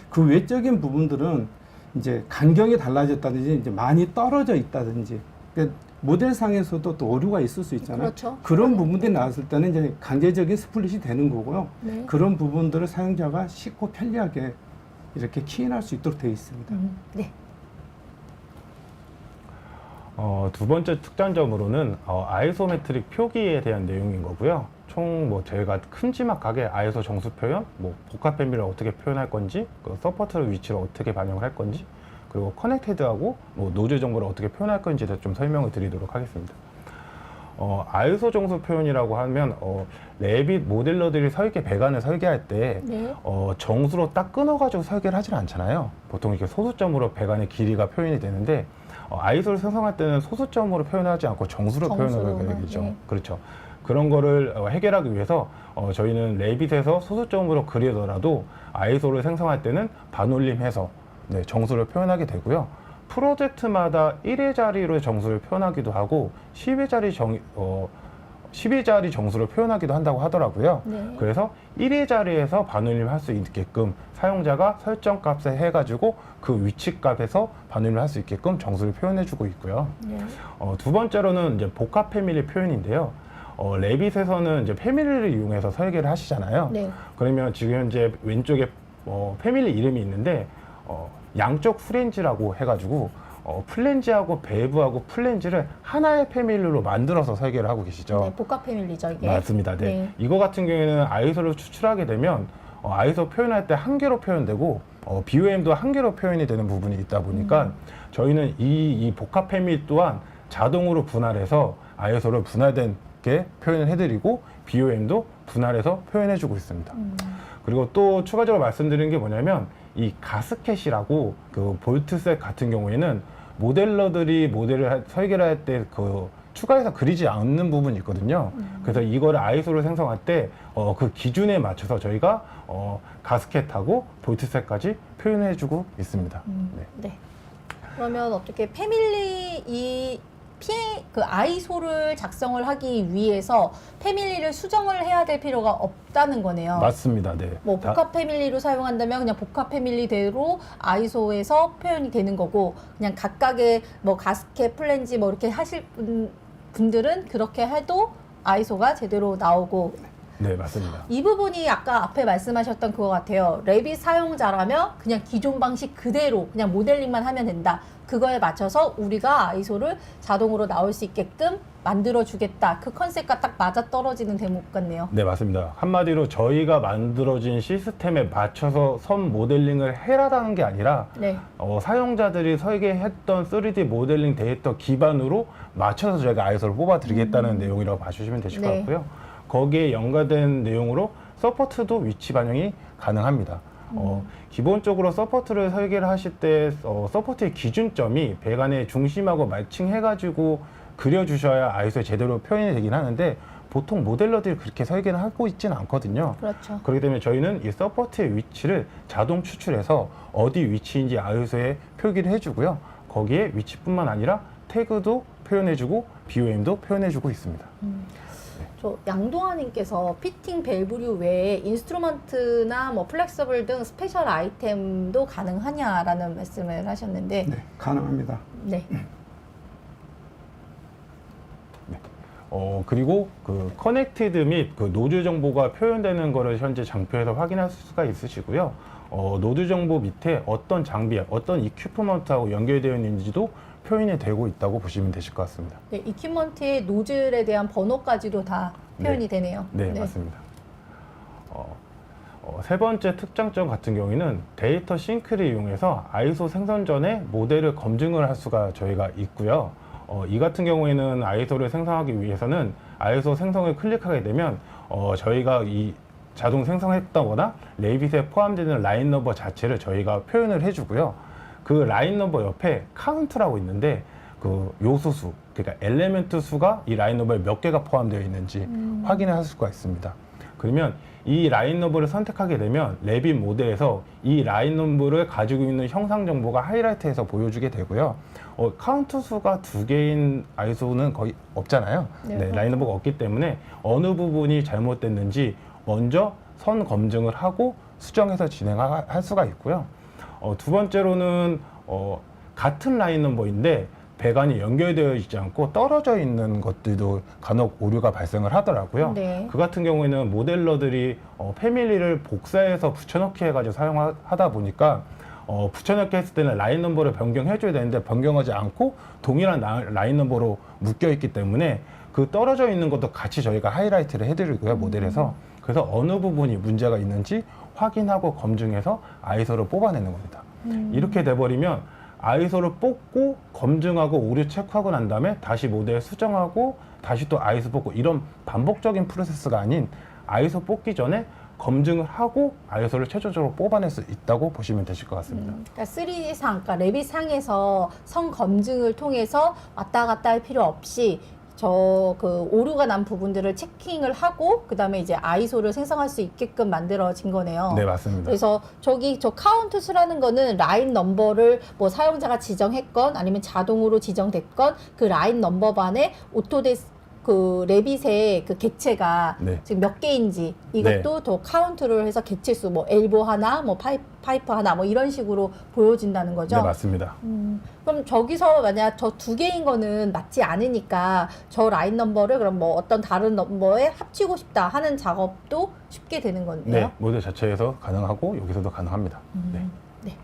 그 외적인 부분들은 이제 간격이 달라졌다든지 이제 많이 떨어져 있다든지 그러니까 모델상에서도 또 오류가 있을 수 있잖아요. 그렇죠. 그런 부분들이 나왔을 때는 이제 강제적인 스플릿이 되는 거고요. 네. 그런 부분들을 사용자가 쉽고 편리하게 이렇게 키인할 수 있도록 되어 있습니다. 네. 두 번째 특단점으로는 아이소메트릭 표기에 대한 내용인 거고요. 총 뭐 저희가 큼지막하게 아이소 정수 표현, 뭐 복합 패밀리를 어떻게 표현할 건지, 그 서포트 위치를 어떻게 반영을 할 건지, 그리고 커넥티드하고 뭐 노즐 정보를 어떻게 표현할 건지에 대해서 좀 설명을 드리도록 하겠습니다. 아이소 정수 표현이라고 하면 레빗 모델러들이 배관을 설계할 때 네. 정수로 딱 끊어가지고 설계를 하진 않잖아요. 보통 이렇게 소수점으로 배관의 길이가 표현이 되는데 아이소를 생성할 때는 소수점으로 표현하지 않고 정수로 표현을 하게 되죠. 네. 그렇죠. 그런 거를 해결하기 위해서 저희는 레빗에서 소수점으로 그리더라도 아이소를 생성할 때는 반올림해서 정수를 표현하게 되고요. 프로젝트마다 1의 자리로 정수를 표현하기도 하고 10의 자리 정수를 표현하기도 한다고 하더라고요. 네. 그래서 1의 자리에서 반올림을 할 수 있게끔 사용자가 설정 값에 해가지고 그 위치 값에서 반올림을 할 수 있게끔 정수를 표현해주고 있고요. 네. 두 번째로는 이제 복합 패밀리 표현인데요. 레빗에서는 이제 패밀리를 이용해서 설계를 하시잖아요. 네. 그러면 지금 현재 왼쪽에 패밀리 이름이 있는데 양쪽 프렌즈라고 해가지고 플랜지하고 밸브하고 플랜지를 하나의 패밀리로 만들어서 설계를 하고 계시죠. 네, 복합 패밀리죠, 이게. 맞습니다. 네. 네. 이거 같은 경우에는 아이소를 추출하게 되면 아이소 표현할 때 한 개로 표현되고 BOM도 한 개로 표현이 되는 부분이 있다 보니까 저희는 이 복합 패밀리 또한 자동으로 분할해서 아이소를 분할된 게 표현을 해드리고 BOM도 분할해서 표현해주고 있습니다. 그리고 또 추가적으로 말씀드리는 게 뭐냐면 이 가스켓이라고 그 볼트셋 같은 경우에는 모델러들이 모델을 설계를 할 때 추가해서 그리지 않는 부분이 있거든요. 그래서 이거를 아이소를 생성할 때 그 기준에 맞춰서 저희가 가스켓하고 볼트셋까지 표현해주고 있습니다. 네. 네. 그러면 어떻게 패밀리 그 아이소를 작성을 하기 위해서 패밀리를 수정을 해야 될 필요가 없다는 거네요. 맞습니다. 네. 뭐 복합 패밀리로 사용한다면 그냥 복합 패밀리대로 아이소에서 표현이 되는 거고 그냥 각각의 뭐 가스켓, 플랜지 뭐 이렇게 하실 분들은 그렇게 해도 아이소가 제대로 나오고 네, 맞습니다. 이 부분이 아까 앞에 말씀하셨던 그거 같아요. 레빗 사용자라면 그냥 기존 방식 그대로 그냥 모델링만 하면 된다. 그거에 맞춰서 우리가 아이소를 자동으로 나올 수 있게끔 만들어주겠다. 그 컨셉과 딱 맞아떨어지는 대목 같네요. 네, 맞습니다. 한마디로 저희가 만들어진 시스템에 맞춰서 선 모델링을 해라라는 게 아니라 네. 사용자들이 설계했던 3D 모델링 데이터 기반으로 맞춰서 저희가 아이소를 뽑아드리겠다는 내용이라고 봐주시면 되실 것 네. 같고요. 거기에 연관된 내용으로 서포트도 위치 반영이 가능합니다. 기본적으로 서포트를 설계를 하실 때 서포트의 기준점이 배관의 중심하고 매칭해가지고 그려주셔야 아이소에 제대로 표현이 되긴 하는데 보통 모델러들이 그렇게 설계를 하고 있지는 않거든요. 그렇죠. 그렇기 때문에 저희는 이 서포트의 위치를 자동 추출해서 어디 위치인지 아이소에 표기를 해주고요. 거기에 위치뿐만 아니라 태그도 표현해주고 BOM도 표현해주고 있습니다. 저 양동아님께서 피팅 밸브류 외에 인스트루먼트나 뭐 플렉서블 등 스페셜 아이템도 가능하냐라는 말씀을 하셨는데 네, 가능합니다. 네. 그리고 그 커넥티드 및 그 노드 정보가 표현되는 거를 현재 장표에서 확인할 수가 있으시고요. 노드 정보 밑에 어떤 장비, 어떤 이퀴프먼트하고 연결되어 있는지도 표현이 되고 있다고 보시면 되실 것 같습니다. 네, 이퀴먼트의 노즐에 대한 번호까지도 다 표현이 되네요. 네, 맞습니다. 세 번째 특장점 같은 경우에는 데이터 싱크를 이용해서 아이소 생성 전에 모델을 검증을 할 수가 저희가 있고요. 이 같은 경우에는 아이소를 생성하기 위해서는 아이소 생성을 클릭하게 되면 저희가 이 자동 생성했다거나 레빗에 포함되는 라인 넘버 자체를 저희가 표현을 해주고요. 그 라인 넘버 옆에 카운트라고 있는데 그 요소수, 그러니까 엘레멘트 수가 이 라인 넘버에 몇 개가 포함되어 있는지 확인을 할 수가 있습니다. 그러면 이 라인 넘버를 선택하게 되면 레빗 모델에서 이 라인 넘버를 가지고 있는 형상 정보가 하이라이트해서 보여주게 되고요. 카운트 수가 2개인 아이소는 거의 없잖아요. 네, 라인 넘버가 없기 때문에 어느 부분이 잘못됐는지 먼저 선 검증을 하고 수정해서 진행할 수가 있고요. 두 번째로는 같은 라인 넘버인데 배관이 연결되어 있지 않고 떨어져 있는 것들도 간혹 오류가 발생을 하더라고요. 네. 그 같은 경우에는 모델러들이 패밀리를 복사해서 붙여넣기 해가지고 사용하다 보니까 붙여넣기 했을 때는 라인 넘버를 변경해줘야 되는데 변경하지 않고 동일한 라인 넘버로 묶여있기 때문에 그 떨어져 있는 것도 같이 저희가 하이라이트를 해드리고요, 모델에서. 그래서 어느 부분이 문제가 있는지 확인하고 검증해서 아이소를 뽑아내는 겁니다. 이렇게 돼버리면 아이소를 뽑고 검증하고 오류 체크하고 난 다음에 다시 모델 수정하고 다시 또 아이소 뽑고 이런 반복적인 프로세스가 아닌 아이소 뽑기 전에 검증을 하고 아이소를 최종적으로 뽑아낼 수 있다고 보시면 되실 것 같습니다. 그러니까 3D상, 그러니까 레빗 상에서 선 검증을 통해서 왔다 갔다 할 필요 없이 그 오류가 난 부분들을 체킹을 하고 그 다음에 이제 아이소를 생성할 수 있게끔 만들어진 거네요. 네, 맞습니다. 그래서 저 카운트 수라는 거는 라인 넘버를 뭐 사용자가 지정했건 아니면 자동으로 지정됐건 그 라인 넘버 반에 그 레빗의 그 객체가 네. 지금 몇 개인지 이것도 더 카운트를 해서 객체수 뭐 엘보 하나 뭐 파이프 하나 뭐 이런 식으로 보여진다는 거죠. 네, 맞습니다. 그럼 저기서 만약 저 2개인 거는 맞지 않으니까 저 라인 넘버를 그럼 뭐 어떤 다른 넘버에 합치고 싶다 하는 작업도 쉽게 되는 건데요. 네, 모델 자체에서 가능하고 여기서도 가능합니다. 네. 네.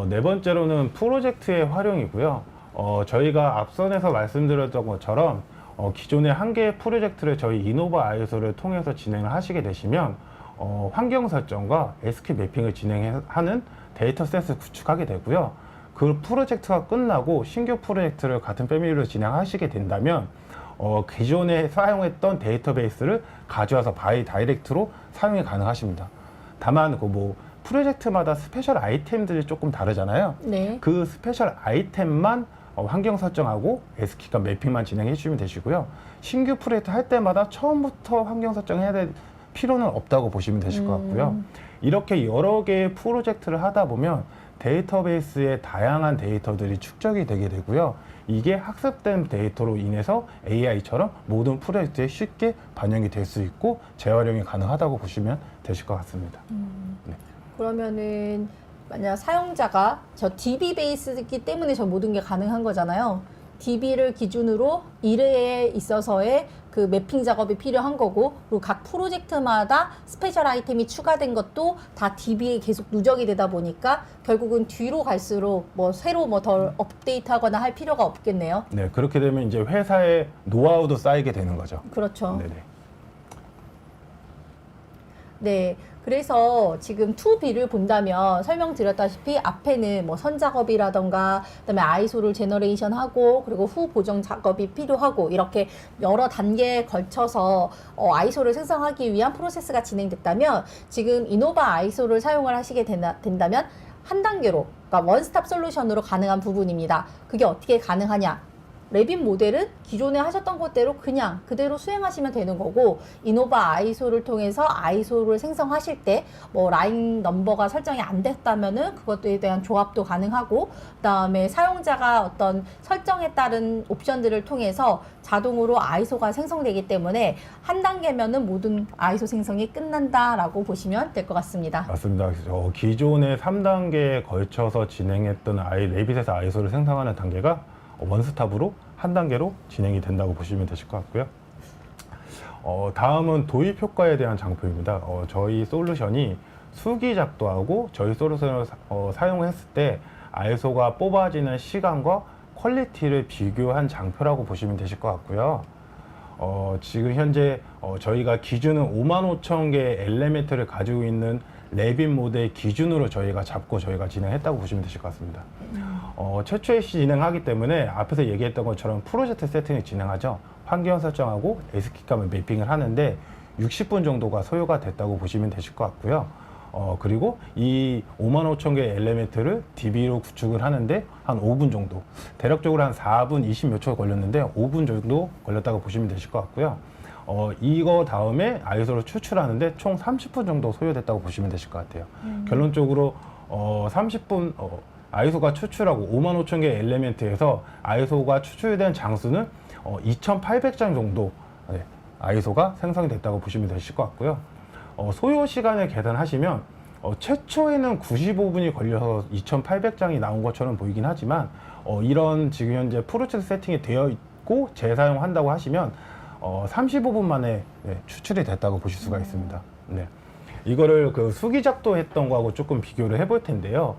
네 번째로는 프로젝트의 활용이고요. 저희가 앞선에서 말씀드렸던 것처럼 기존의 한 개의 프로젝트를 저희 이노바 아이소를 통해서 진행을 하시게 되시면 환경 설정과 SQ 매핑을 진행하는 데이터셋을 구축하게 되고요. 그 프로젝트가 끝나고 신규 프로젝트를 같은 패밀리로 진행하시게 된다면 기존에 사용했던 데이터베이스를 가져와서 바이 다이렉트로 사용이 가능하십니다. 다만 프로젝트마다 스페셜 아이템들이 조금 다르잖아요. 네. 그 스페셜 아이템만 환경 설정하고 SQ가 매핑만 진행해 주시면 되시고요. 신규 프로젝트 할 때마다 처음부터 환경 설정해야 될 필요는 없다고 보시면 되실 것 같고요. 이렇게 여러 개의 프로젝트를 하다 보면 데이터베이스에 다양한 데이터들이 축적이 되게 되고요. 이게 학습된 데이터로 인해서 AI처럼 모든 프로젝트에 쉽게 반영이 될 수 있고 재활용이 가능하다고 보시면 되실 것 같습니다. 네. 그러면은 만약 사용자가 저 DB 베이스이기 때문에 저 모든 게 가능한 거잖아요. DB를 기준으로 일에 있어서의 그 매핑 작업이 필요한 거고, 그리고 각 프로젝트마다 스페셜 아이템이 추가된 것도 다 DB에 계속 누적이 되다 보니까 결국은 뒤로 갈수록 뭐 새로 뭐 더 업데이트하거나 할 필요가 없겠네요. 네, 그렇게 되면 이제 회사의 노하우도 쌓이게 되는 거죠. 그렇죠. 네네. 네. 그래서 지금 2B를 본다면 설명드렸다시피 앞에는 뭐 선작업이라던가 그다음에 아이소를 제너레이션하고 그리고 후 보정 작업이 필요하고 이렇게 여러 단계에 걸쳐서 아이소를 생성하기 위한 프로세스가 진행됐다면 지금 이노바 아이소를 사용을 하시게 된다면 한 단계로, 그러니까 원스톱 솔루션으로 가능한 부분입니다. 그게 어떻게 가능하냐? 레빗 모델은 기존에 하셨던 것대로 그냥 그대로 수행하시면 되는 거고, 이노바 아이소를 통해서 아이소를 생성하실 때 뭐 라인 넘버가 설정이 안 됐다면은 그것에 대한 조합도 가능하고, 그다음에 사용자가 어떤 설정에 따른 옵션들을 통해서 자동으로 아이소가 생성되기 때문에 한 단계면은 모든 아이소 생성이 끝난다라고 보시면 될 것 같습니다. 맞습니다. 기존의 3단계에 걸쳐서 진행했던 레빗에서 아이소를 생성하는 단계가 원스톱으로 한 단계로 진행이 된다고 보시면 되실 것 같고요. 다음은 도입 효과에 대한 장표입니다. 저희 솔루션이 수기 작도하고 저희 솔루션을 사용했을 때 아이소가 뽑아지는 시간과 퀄리티를 비교한 장표라고 보시면 되실 것 같고요. 지금 현재 저희가 기준은 55,000개의 엘리멘트를 가지고 있는 레빗 모델 기준으로 저희가 진행했다고 보시면 되실 것 같습니다. 최초에 진행하기 때문에 앞에서 얘기했던 것처럼 프로젝트 세팅을 진행하죠. 환경 설정하고 에스킷감을 매핑을 하는데 60분 정도가 소요가 됐다고 보시면 되실 것 같고요. 그리고 이 55,000개의 엘리멘트를 DB로 구축을 하는데 한 5분 정도, 대략적으로 한 4분 20 몇 초 걸렸는데 5분 정도 걸렸다고 보시면 되실 것 같고요. 이거 다음에 아이소를 추출하는데 총 30분 정도 소요됐다고 보시면 되실 것 같아요. 결론적으로 30분 아이소가 추출하고 55,000개 엘리멘트에서 아이소가 추출된 장수는 2,800장 정도 아이소가 생성이 됐다고 보시면 되실 것 같고요. 소요 시간을 계산하시면 최초에는 95분이 걸려서 2,800장이 나온 것처럼 보이긴 하지만 이런 지금 현재 프로세스 세팅이 되어 있고 재사용한다고 하시면 35분 만에 추출이 됐다고 보실 수가 있습니다. 네. 이거를 그 수기작도 했던 거하고 조금 비교를 해볼 텐데요.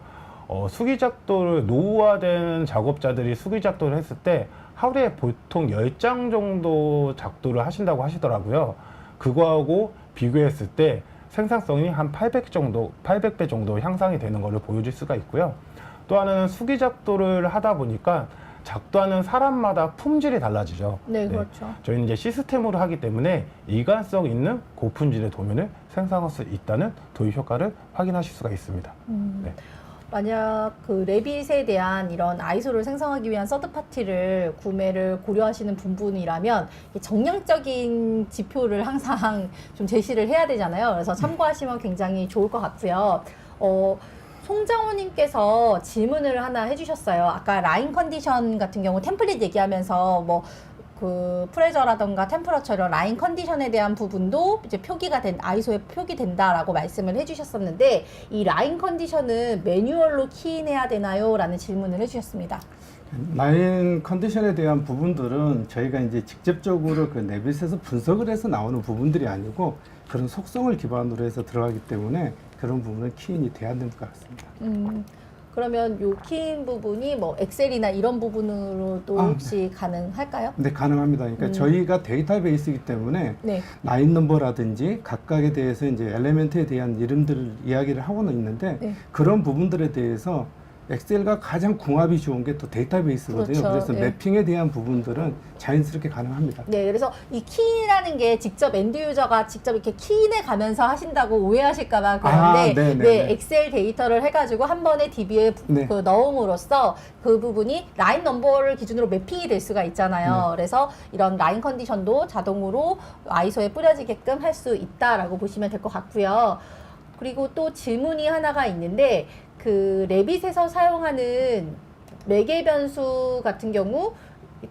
수기작도를 노후화된 작업자들이 수기작도를 했을 때 하루에 보통 10장 정도 작도를 하신다고 하시더라고요. 그거하고 비교했을 때 생산성이 한 800배 정도 향상이 되는 것을 보여줄 수가 있고요. 또 하나는 수기작도를 하다 보니까 작도하는 사람마다 품질이 달라지죠. 네, 그렇죠. 저희는 이제 시스템으로 하기 때문에 이관성 있는 고품질의 도면을 생성할 수 있다는 도입 효과를 확인하실 수가 있습니다. 네. 만약 그 레빗에 대한 이런 아이소를 생성하기 위한 서드파티를 구매를 고려하시는 분이라면 정량적인 지표를 항상 좀 제시를 해야 되잖아요. 그래서 참고하시면 굉장히 좋을 것 같고요. 송장호님께서 질문을 하나 해주셨어요. 아까 라인 컨디션 같은 경우 템플릿 얘기하면서 뭐 그 프레저라던가 템퍼러처럼 라인 컨디션에 대한 부분도 이제 표기가 아이소에 표기된다라고 말씀을 해주셨었는데, 이 라인 컨디션은 매뉴얼로 키인해야 되나요? 라는 질문을 해주셨습니다. 라인 컨디션에 대한 부분들은 저희가 이제 직접적으로 그 네빗에서 분석을 해서 나오는 부분들이 아니고 그런 속성을 기반으로 해서 들어가기 때문에 그런 부분은 키인이 돼야 될 것 같습니다. 그러면 요 키인 부분이 뭐 엑셀이나 이런 부분으로도 혹시 가능할까요? 네, 가능합니다. 그러니까 저희가 데이터베이스이기 때문에 네. 라인 넘버라든지 각각에 대해서 이제 엘리멘트에 대한 이름들을 이야기를 하고는 있는데 네. 그런 부분들에 대해서 엑셀과 가장 궁합이 좋은 게 또 데이터베이스거든요. 그렇죠. 그래서 네. 매핑에 대한 부분들은 자연스럽게 가능합니다. 네, 그래서 이 키인이라는 게 직접 엔드 유저가 직접 이렇게 키인해 가면서 하신다고 오해하실까봐 그런데, 네, 엑셀 데이터를 해가지고 한 번에 DB에 네. 그 넣음으로써 그 부분이 라인 넘버를 기준으로 매핑이 될 수가 있잖아요. 그래서 이런 라인 컨디션도 자동으로 아이소에 뿌려지게끔 할 수 있다라고 보시면 될 것 같고요. 그리고 또 질문이 하나가 있는데, 그 레빗에서 사용하는 매개 변수 같은 경우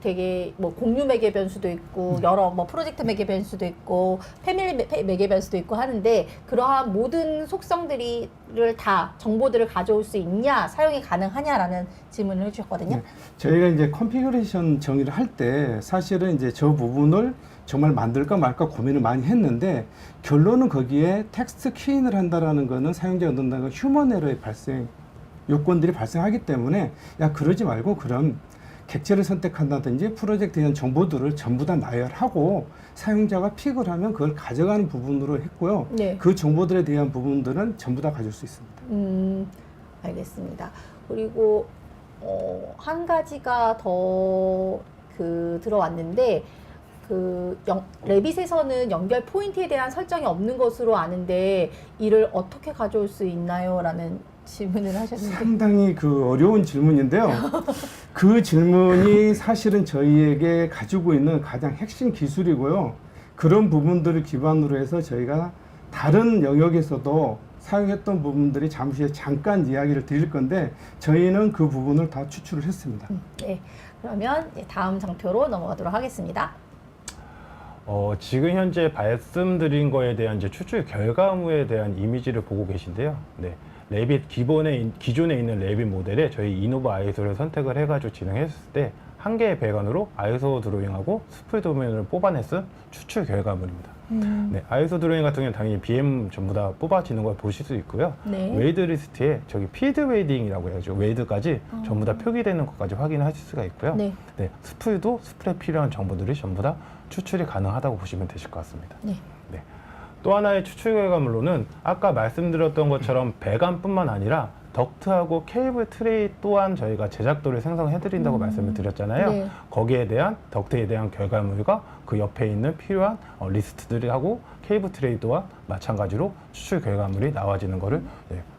되게 뭐 공유 매개 변수도 있고 여러 뭐 프로젝트 매개 변수도 있고 패밀리 매개 변수도 있고 하는데, 그러한 모든 속성들을 다 정보들을 가져올 수 있냐, 사용이 가능하냐라는 질문을 해주셨거든요. 네. 저희가 이제 컨피그레이션 정의를 할 때 사실은 이제 저 부분을 정말 만들까 말까 고민을 많이 했는데 결론은 거기에 텍스트 키인을 한다라는 거는 사용자가 넣는다는 건 휴먼 에러의 발생 요건들이 발생하기 때문에 야 그러지 말고 그럼 객체를 선택한다든지 프로젝트에 대한 정보들을 전부 다 나열하고 사용자가 픽을 하면 그걸 가져가는 부분으로 했고요. 네. 그 정보들에 대한 부분들은 전부 다 가질 수 있습니다. 알겠습니다. 그리고 한 가지가 더 들어왔는데 레빗에서는 연결 포인트에 대한 설정이 없는 것으로 아는데 이를 어떻게 가져올 수 있나요? 라는 질문을 하셨는데 상당히 어려운 질문인데요. 그 질문이 사실은 저희에게 가지고 있는 가장 핵심 기술이고요. 그런 부분들을 기반으로 해서 저희가 다른 영역에서도 사용했던 부분들이 잠시 후에 잠깐 이야기를 드릴 건데 저희는 그 부분을 다 추출을 했습니다. 네, 그러면 다음 장표로 넘어가도록 하겠습니다. 지금 현재 말씀드린 거에 대한 이제 추출 결과물에 대한 이미지를 보고 계신데요. 네. 레빗 기존에 있는 레빗 모델에 저희 이노바 아이소를 선택을 해가지고 진행했을 때 한 개의 배관으로 아이소 드로잉하고 스플 도면을 뽑아냈은 추출 결과물입니다. 네, 아이소 드로잉 같은 경우는 당연히 BM 전부 다 뽑아지는 걸 보실 수 있고요. 네. 웨이드 리스트에 저기 필드 웨이딩이라고 해야죠. 웨이드까지 전부 다 표기되는 것까지 확인하실 수가 있고요. 네. 네, 스플도 스플에 필요한 정보들이 전부 다 추출이 가능하다고 보시면 되실 것 같습니다. 네. 네. 또 하나의 추출 결과물로는 아까 말씀드렸던 것처럼 배관뿐만 아니라 덕트하고 케이블 트레이 또한 저희가 제작도를 생성해드린다고 말씀을 드렸잖아요. 네. 거기에 대한 덕트에 대한 결과물과 그 옆에 있는 필요한 리스트들하고 케이블 트레이 또한 마찬가지로 추출 결과물이 나와지는 것을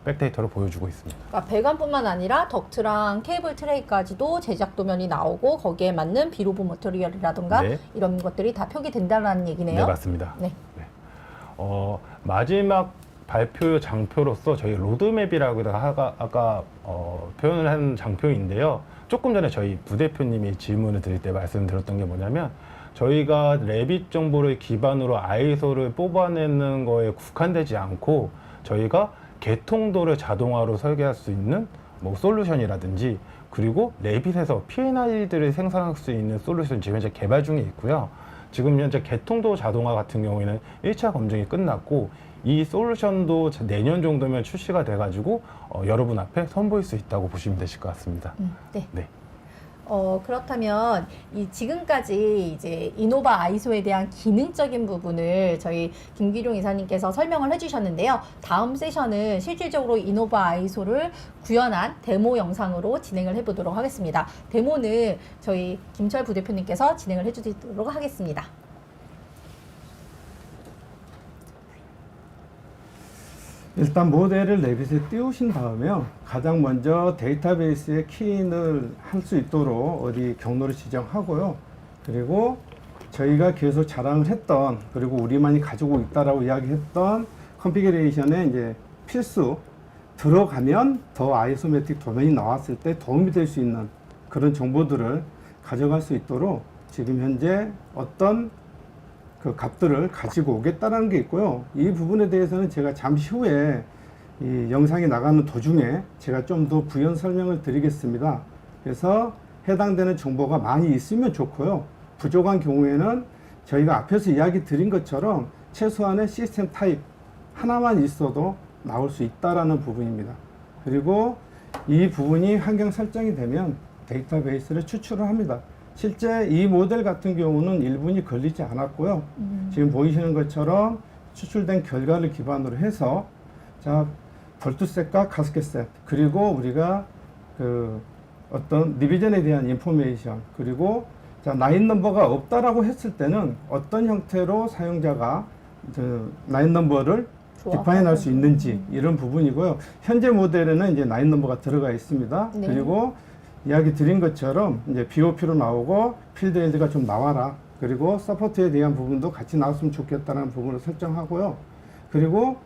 백데이터로 보여주고 있습니다. 그러니까 배관뿐만 아니라 덕트랑 케이블 트레이까지도 제작 도면이 나오고 거기에 맞는 비로브 머터리얼이라든가 네. 이런 것들이 다 표기된다는 얘기네요. 네, 맞습니다. 네. 네. 마지막 발표 장표로서 저희 로드맵이라고 아까 표현을 한 장표인데요. 조금 전에 저희 부대표님이 질문을 드릴 때 말씀드렸던 게 뭐냐면 저희가 레빗 정보를 기반으로 아이소를 뽑아내는 거에 국한되지 않고 저희가 개통도를 자동화로 설계할 수 있는 뭐 솔루션이라든지 그리고 레빗에서 P&I들을 생산할 수 있는 솔루션 지금 현재 개발 중에 있고요. 지금 현재 개통도 자동화 같은 경우에는 1차 검증이 끝났고 이 솔루션도 내년 정도면 출시가 돼가지고 여러분 앞에 선보일 수 있다고 보시면 되실 것 같습니다. 네. 네. 그렇다면 지금까지 이제 이노바 아이소에 대한 기능적인 부분을 저희 김기룡 이사님께서 설명을 해주셨는데요. 다음 세션은 실질적으로 이노바 아이소를 구현한 데모 영상으로 진행을 해보도록 하겠습니다. 데모는 저희 김철 부대표님께서 진행을 해주도록 하겠습니다. 일단 모델을 레빗에 띄우신 다음에요. 가장 먼저 데이터베이스에 키인을 할 수 있도록 어디 경로를 지정하고요. 그리고 저희가 계속 자랑을 했던 그리고 우리만이 가지고 있다라고 이야기했던 컨피그레이션에 이제 필수 들어가면 더 아이소매틱 도면이 나왔을 때 도움이 될 수 있는 그런 정보들을 가져갈 수 있도록 지금 현재 어떤 그 값들을 가지고 오겠다는 게 있고요. 이 부분에 대해서는 제가 잠시 후에 이 영상이 나가는 도중에 제가 좀 더 부연 설명을 드리겠습니다. 그래서 해당되는 정보가 많이 있으면 좋고요. 부족한 경우에는 저희가 앞에서 이야기 드린 것처럼 최소한의 시스템 타입 하나만 있어도 나올 수 있다라는 부분입니다. 그리고 이 부분이 환경 설정이 되면 데이터베이스를 추출을 합니다. 실제 이 모델 같은 경우는 1분이 걸리지 않았고요. 지금 보이시는 것처럼 추출된 결과를 기반으로 해서 자 벌투셋과 가스켓셋 그리고 우리가 그 어떤 리비전에 대한 인포메이션 그리고 자 라인 넘버가 없다라고 했을 때는 어떤 형태로 사용자가 그 라인 넘버를 디파인할 수 있는지 이런 부분이고요. 현재 모델에는 이제 라인 넘버가 들어가 있습니다. 네. 그리고 이야기 드린 것처럼 이제 BOP로 나오고 필드 헬드가 좀 나와라. 그리고 서포트에 대한 부분도 같이 나왔으면 좋겠다는 부분을 설정하고요. 그리고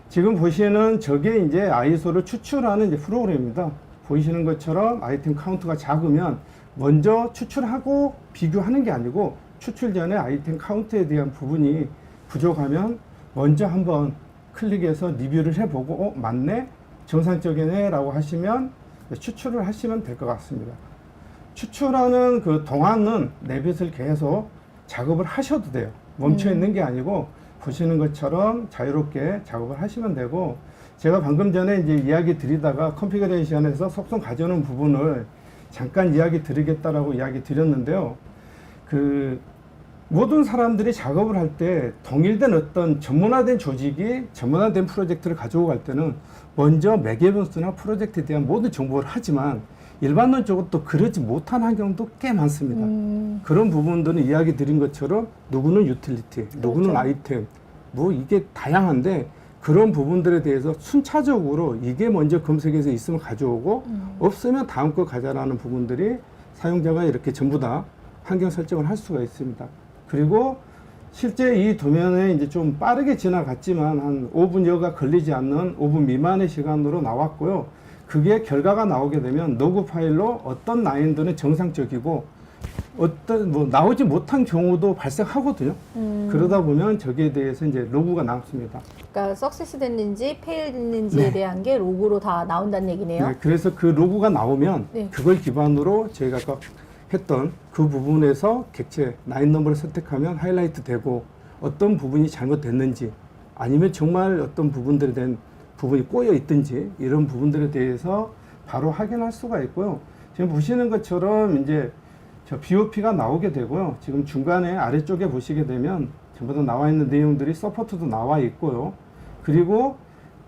지금 보시는 저게 이제 아이소를 추출하는 이제 프로그램입니다. 보이시는 것처럼 아이템 카운트가 작으면 먼저 추출하고 비교하는 게 아니고 추출 전에 아이템 카운트에 대한 부분이 부족하면 먼저 한번 클릭해서 리뷰를 해보고 맞네? 정상적이네? 라고 하시면 추출을 하시면 될 것 같습니다. 추출하는 그 동안은 레빗을 계속 작업을 하셔도 돼요. 멈춰 있는 게 아니고 보시는 것처럼 자유롭게 작업을 하시면 되고, 제가 방금 전에 이제 이야기 드리다가 컨피그레이션에서 속성 가져오는 부분을 잠깐 이야기 드리겠다라고 이야기 드렸는데요. 그 모든 사람들이 작업을 할 때 동일된 어떤 전문화된 조직이 전문화된 프로젝트를 가지고 갈 때는 먼저 매개변수나 프로젝트에 대한 모든 정보를 하지만 일반론적으로 또 그러지 못한 환경도 꽤 많습니다. 그런 부분들은 이야기 드린 것처럼 누구는 유틸리티, 누구는 그렇죠. 아이템, 뭐 이게 다양한데 그런 부분들에 대해서 순차적으로 이게 먼저 검색해서 있으면 가져오고 없으면 다음 거 가져라는 부분들이 사용자가 이렇게 전부 다 환경 설정을 할 수가 있습니다. 그리고 실제 이 도면에 이제 좀 빠르게 지나갔지만 한 5분여가 걸리지 않는 5분 미만의 시간으로 나왔고요. 그게 결과가 나오게 되면 로그 파일로 어떤 라인들은 정상적이고 어떤 뭐 나오지 못한 경우도 발생하거든요. 그러다 보면 저기에 대해서 이제 로그가 남습니다. 그러니까 석세스 됐는지 페일 됐는지에 네. 대한 게 로고로 다 나온다는 얘기네요. 네, 그래서 그 로그가 나오면 네. 그걸 기반으로 저희가 아까 했던 그 부분에서 객체 라인 넘버를 선택하면 하이라이트 되고 어떤 부분이 잘못됐는지 아니면 정말 어떤 부분들에 대한 부분이 꼬여 있든지 이런 부분들에 대해서 바로 확인할 수가 있고요. 지금 보시는 것처럼 이제 저 BOP가 나오게 되고요. 지금 중간에 아래쪽에 보시게 되면 전부 다 나와 있는 내용들이 서포트도 나와 있고요. 그리고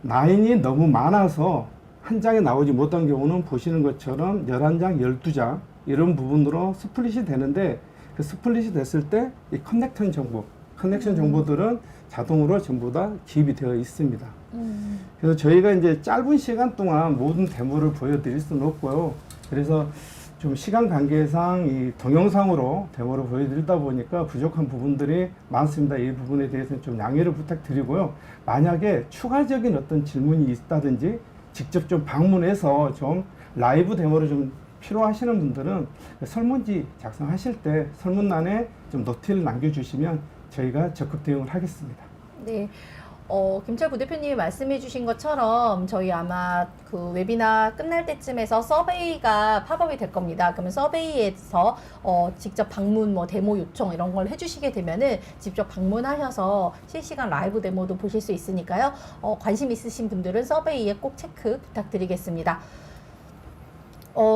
라인이 너무 많아서 한 장에 나오지 못한 경우는 보시는 것처럼 11장, 12장 이런 부분으로 스플릿이 되는데 그 스플릿이 됐을 때 이 커넥션 정보들은 자동으로 전부 다 기입이 되어 있습니다. 그래서 저희가 이제 짧은 시간 동안 모든 데모를 보여드릴 수는 없고요. 그래서 좀 시간 관계상 이 동영상으로 데모를 보여드리다 보니까 부족한 부분들이 많습니다. 이 부분에 대해서는 좀 양해를 부탁드리고요. 만약에 추가적인 어떤 질문이 있다든지 직접 좀 방문해서 좀 라이브 데모를 좀 필요하시는 분들은 설문지 작성하실 때 설문란에 좀 노트를 남겨주시면 저희가 적극 대응을 하겠습니다. 네. 김철 부대표님이 말씀해 주신 것처럼 저희 아마 그 웨비나 끝날 때쯤에서 서베이가 팝업이 될 겁니다. 그러면 서베이에서 직접 방문, 뭐 데모 요청 이런 걸 해주시게 되면은 직접 방문하셔서 실시간 라이브 데모도 보실 수 있으니까요. 관심 있으신 분들은 서베이에 꼭 체크 부탁드리겠습니다.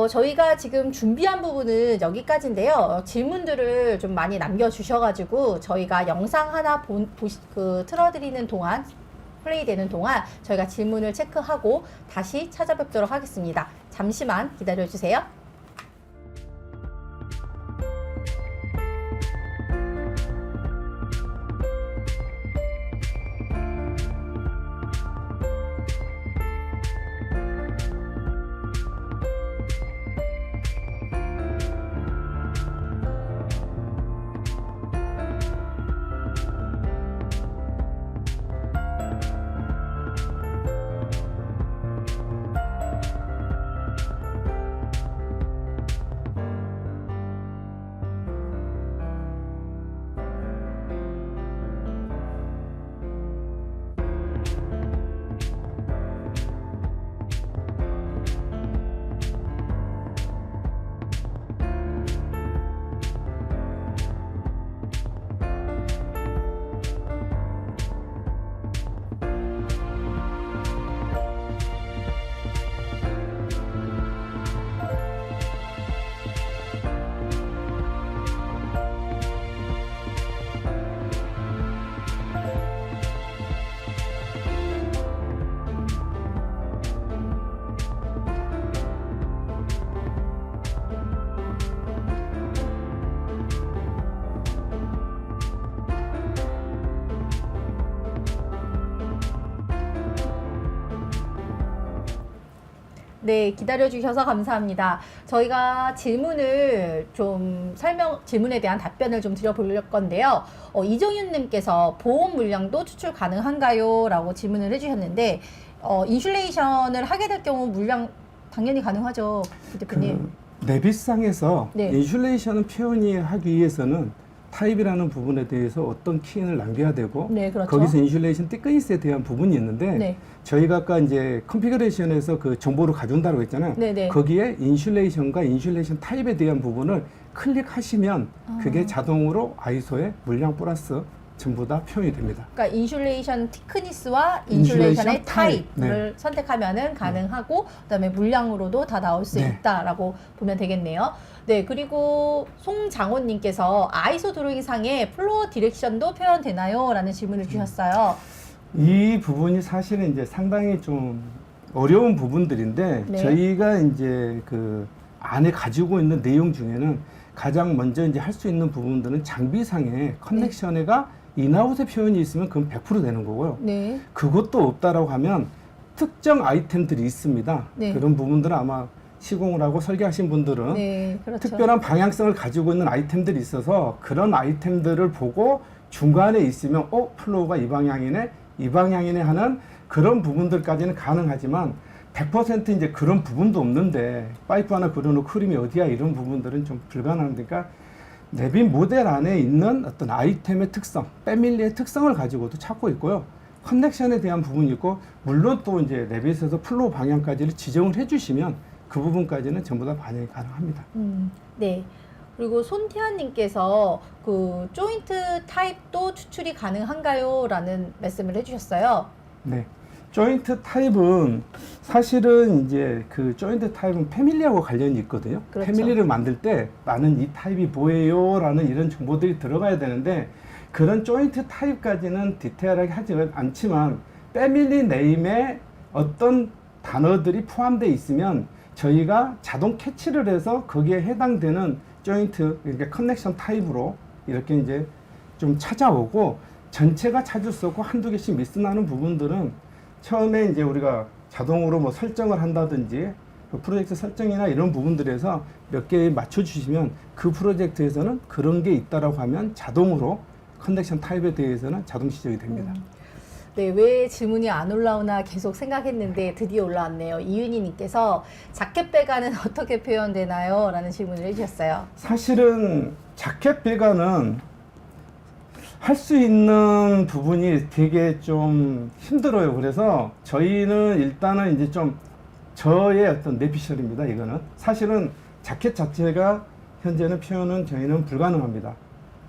저희가 지금 준비한 부분은 여기까지인데요. 질문들을 좀 많이 남겨주셔가지고 저희가 영상 하나 틀어드리는 동안, 플레이되는 동안 저희가 질문을 체크하고 다시 찾아뵙도록 하겠습니다. 잠시만 기다려주세요. 네, 기다려주셔서 감사합니다. 저희가 질문에 대한 답변을 좀 드려볼 건데요. 이정윤님께서 보험 물량도 추출 가능한가요? 라고 질문을 해주셨는데, 인슐레이션을 하게 될 경우 물량 당연히 가능하죠, 부대표님. 내비상에서 네. 인슐레이션을 표현하기 위해서는 타입이라는 부분에 대해서 어떤 키인을 남겨야 되고 네, 그렇죠. 거기서 인슐레이션 띠끄이스에 대한 부분이 있는데 네. 저희가 아까 이제 컨피그레이션에서 그 정보를 가져온다고 했잖아요. 네, 네. 거기에 인슐레이션과 인슐레이션 타입에 대한 부분을 클릭하시면 그게 자동으로 아이소에 물량 플러스 전부 다 표현이 됩니다. 그러니까 인슐레이션 티크니스와 인슐레이션 인슐레이션의 타입을 네. 선택하면은 가능하고 그다음에 물량으로도 다 나올 수 네. 있다라고 보면 되겠네요. 네, 그리고 송장호님께서 아이소 드로잉상에 플로어 디렉션도 표현되나요? 라는 질문을 주셨어요. 이 부분이 사실은 이제 상당히 좀 어려운 부분들인데 네. 저희가 이제 그 안에 가지고 있는 내용 중에는 가장 먼저 이제 할 수 있는 부분들은 장비상의 커넥션에가 인아웃의 표현이 있으면 그건 100% 되는 거고요. 네. 그것도 없다라고 하면 특정 아이템들이 있습니다. 네. 그런 부분들은 아마 시공을 하고 설계하신 분들은 네, 그렇죠. 특별한 방향성을 가지고 있는 아이템들이 있어서 그런 아이템들을 보고 중간에 있으면 플로우가 이 방향이네 하는 그런 부분들까지는 가능하지만 100% 이제 그런 부분도 없는데 파이프 하나 그려놓고 흐름이 어디야 이런 부분들은 좀 불가능하니까 레빗 모델 안에 있는 어떤 아이템의 특성, 패밀리의 특성을 가지고도 찾고 있고요. 커넥션에 대한 부분이 있고 물론 또 이제 레빗에서 플로우 방향까지를 지정을 해주시면 그 부분까지는 전부 다 반영이 가능합니다. 네. 그리고 손태환님께서 그 조인트 타입도 추출이 가능한가요? 라는 말씀을 해주셨어요. 네. 조인트 타입은 사실은 이제 그 조인트 타입은 패밀리하고 관련이 있거든요. 그렇죠. 패밀리를 만들 때 나는 이 타입이 뭐예요? 라는 이런 정보들이 들어가야 되는데 그런 조인트 타입까지는 디테일하게 하지 않지만 패밀리 네임에 어떤 단어들이 포함되어 있으면 저희가 자동 캐치를 해서 거기에 해당되는 조인트, 그러니까 커넥션 타입으로 이렇게 이제 좀 찾아오고 전체가 찾을 수 없고 한두 개씩 미스나는 부분들은 처음에 이제 우리가 자동으로 뭐 설정을 한다든지 그 프로젝트 설정이나 이런 부분들에서 몇 개 맞춰주시면 그 프로젝트에서는 그런 게 있다라고 하면 자동으로 커넥션 타입에 대해서는 자동 지정이 됩니다. 네, 왜 질문이 안 올라오나 계속 생각했는데 드디어 올라왔네요. 이윤희님께서 자켓 배관은 어떻게 표현되나요? 라는 질문을 해주셨어요. 사실은 자켓 배관은 할 수 있는 부분이 되게 좀 힘들어요. 그래서 저희는 일단은 이제 좀 저의 어떤 내피셜입니다. 이거는 사실은 자켓 자체가 현재는 표현은 저희는 불가능합니다.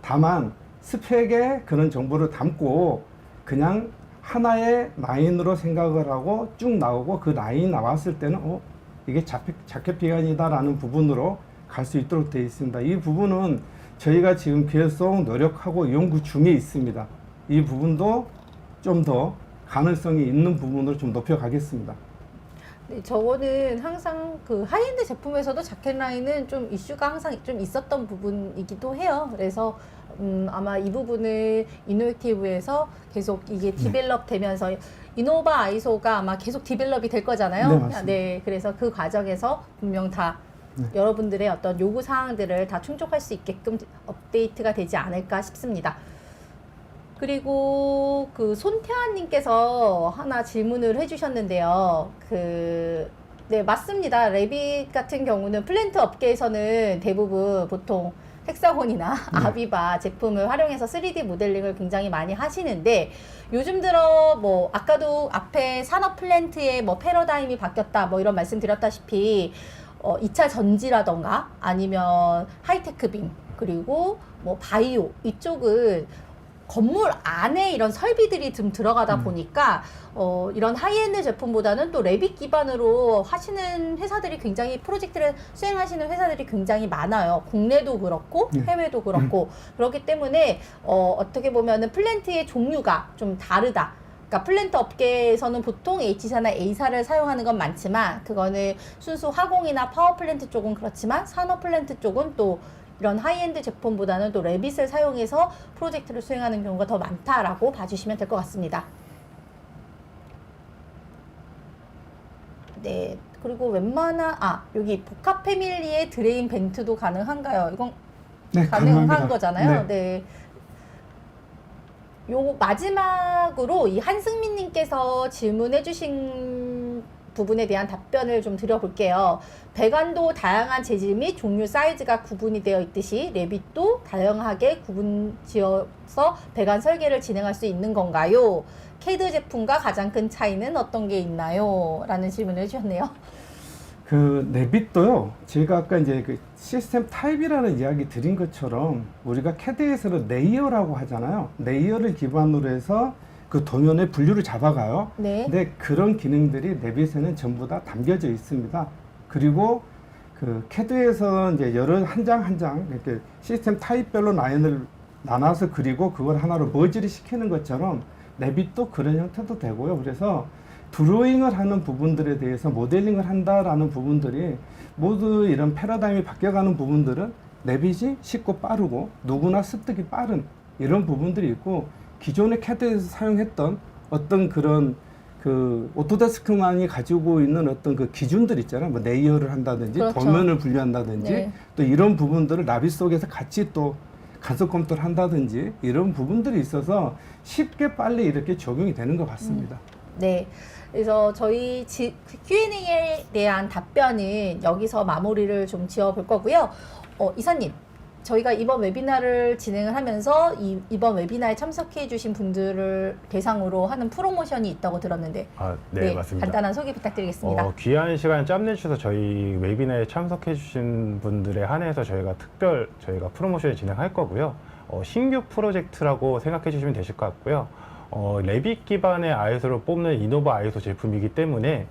다만 스펙에 그런 정보를 담고 그냥 하나의 라인으로 생각을 하고 쭉 나오고 그 라인 나왔을 때는 이게 자켓 배관이다라는 부분으로 갈 수 있도록 되어 있습니다. 이 부분은 저희가 지금 계속 노력하고 연구 중에 있습니다. 이 부분도 좀 더 가능성이 있는 부분으로 좀 높여가겠습니다. 네, 저거는 항상 그 하이엔드 제품에서도 자켓 라인은 좀 이슈가 항상 좀 있었던 부분이기도 해요. 그래서 아마 이 부분을 이노액티브에서 계속 이게 디벨롭 되면서 이노바 아이소가 아마 계속 디벨롭이 될 거잖아요. 네, 맞습니다. 네, 그래서 그 과정에서 분명 다 여러분들의 어떤 요구 사항들을 다 충족할 수 있게끔 업데이트가 되지 않을까 싶습니다. 그리고 그 손태환님께서 하나 질문을 해주셨는데요. 네, 맞습니다. 레빗 같은 경우는 플랜트 업계에서는 대부분 보통 헥사곤이나 아비바 제품을 활용해서 3D 모델링을 굉장히 많이 하시는데 요즘 들어 뭐 아까도 앞에 산업 플랜트의 뭐 패러다임이 바뀌었다 뭐 이런 말씀 드렸다시피 2차 전지라던가 아니면 하이테크 빔 그리고 뭐 바이오 이쪽은 건물 안에 이런 설비들이 좀 들어가다 보니까 이런 하이엔드 제품보다는 또 레빗 기반으로 하시는 회사들이 굉장히 프로젝트를 수행하시는 회사들이 굉장히 많아요. 국내도 그렇고 해외도 그렇고 그렇기 때문에 어떻게 보면은 플랜트의 종류가 좀 다르다. 그러니까 플랜트 업계에서는 보통 H사나 A사를 사용하는 건 많지만 그거는 순수 화공이나 파워 플랜트 쪽은 그렇지만 산업 플랜트 쪽은 또 이런 하이엔드 제품보다는 또 레빗을 사용해서 프로젝트를 수행하는 경우가 더 많다라고 봐주시면 될 것 같습니다. 네, 그리고 웬만한 여기 복합 패밀리의 드레인 벤트도 가능한가요? 이건 네, 가능한 가능합니다. 거잖아요. 네. 요 마지막으로 이 한승민님께서 질문해주신 부분에 대한 답변을 좀 드려볼게요. 배관도 다양한 재질 및 종류 사이즈가 구분이 되어 있듯이 레빗도 다양하게 구분 지어서 배관 설계를 진행할 수 있는 건가요? 캐드 제품과 가장 큰 차이는 어떤 게 있나요? 라는 질문을 해주셨네요. 그 네빗도요. 제가 아까 이제 그 시스템 타입이라는 이야기 드린 것처럼 우리가 CAD에서는 레이어라고 하잖아요. 레이어를 기반으로 해서 그 도면의 분류를 잡아가요. 네. 근데 그런 기능들이 네빗에는 전부 다 담겨져 있습니다. 그리고 그 CAD에서 이제 여러 한 장 한 장 이렇게 시스템 타입별로 라인을 나눠서 그리고 그걸 하나로 머지를 시키는 것처럼 네빗도 그런 형태도 되고요. 그래서 드로잉을 하는 부분들에 대해서 모델링을 한다라는 부분들이 모두 이런 패러다임이 바뀌어가는 부분들은 네빗이 쉽고 빠르고 누구나 습득이 빠른 이런 부분들이 있고 기존의 CAD에서 사용했던 어떤 그런 그 오토데스크만이 가지고 있는 어떤 그 기준들 있잖아요. 뭐 레이어를 한다든지 그렇죠. 도면을 분류한다든지 네. 또 이런 부분들을 나빗 속에서 같이 또 간섭 검토를 한다든지 이런 부분들이 있어서 쉽게 빨리 이렇게 적용이 되는 것 같습니다. 네. 그래서 저희 Q&A에 대한 답변은 여기서 마무리를 좀 지어볼 거고요. 이사님, 저희가 이번 웨비나를 진행을 하면서 이번 웨비나에 참석해 주신 분들을 대상으로 하는 프로모션이 있다고 들었는데 네, 맞습니다. 간단한 소개 부탁드리겠습니다. 귀한 시간 짬내주셔서 저희 웨비나에 참석해 주신 분들에 한해서 저희가 저희가 프로모션을 진행할 거고요. 신규 프로젝트라고 생각해 주시면 되실 것 같고요. 레빗 기반의 아이소를 뽑는 이노바 아이소 제품이기 때문에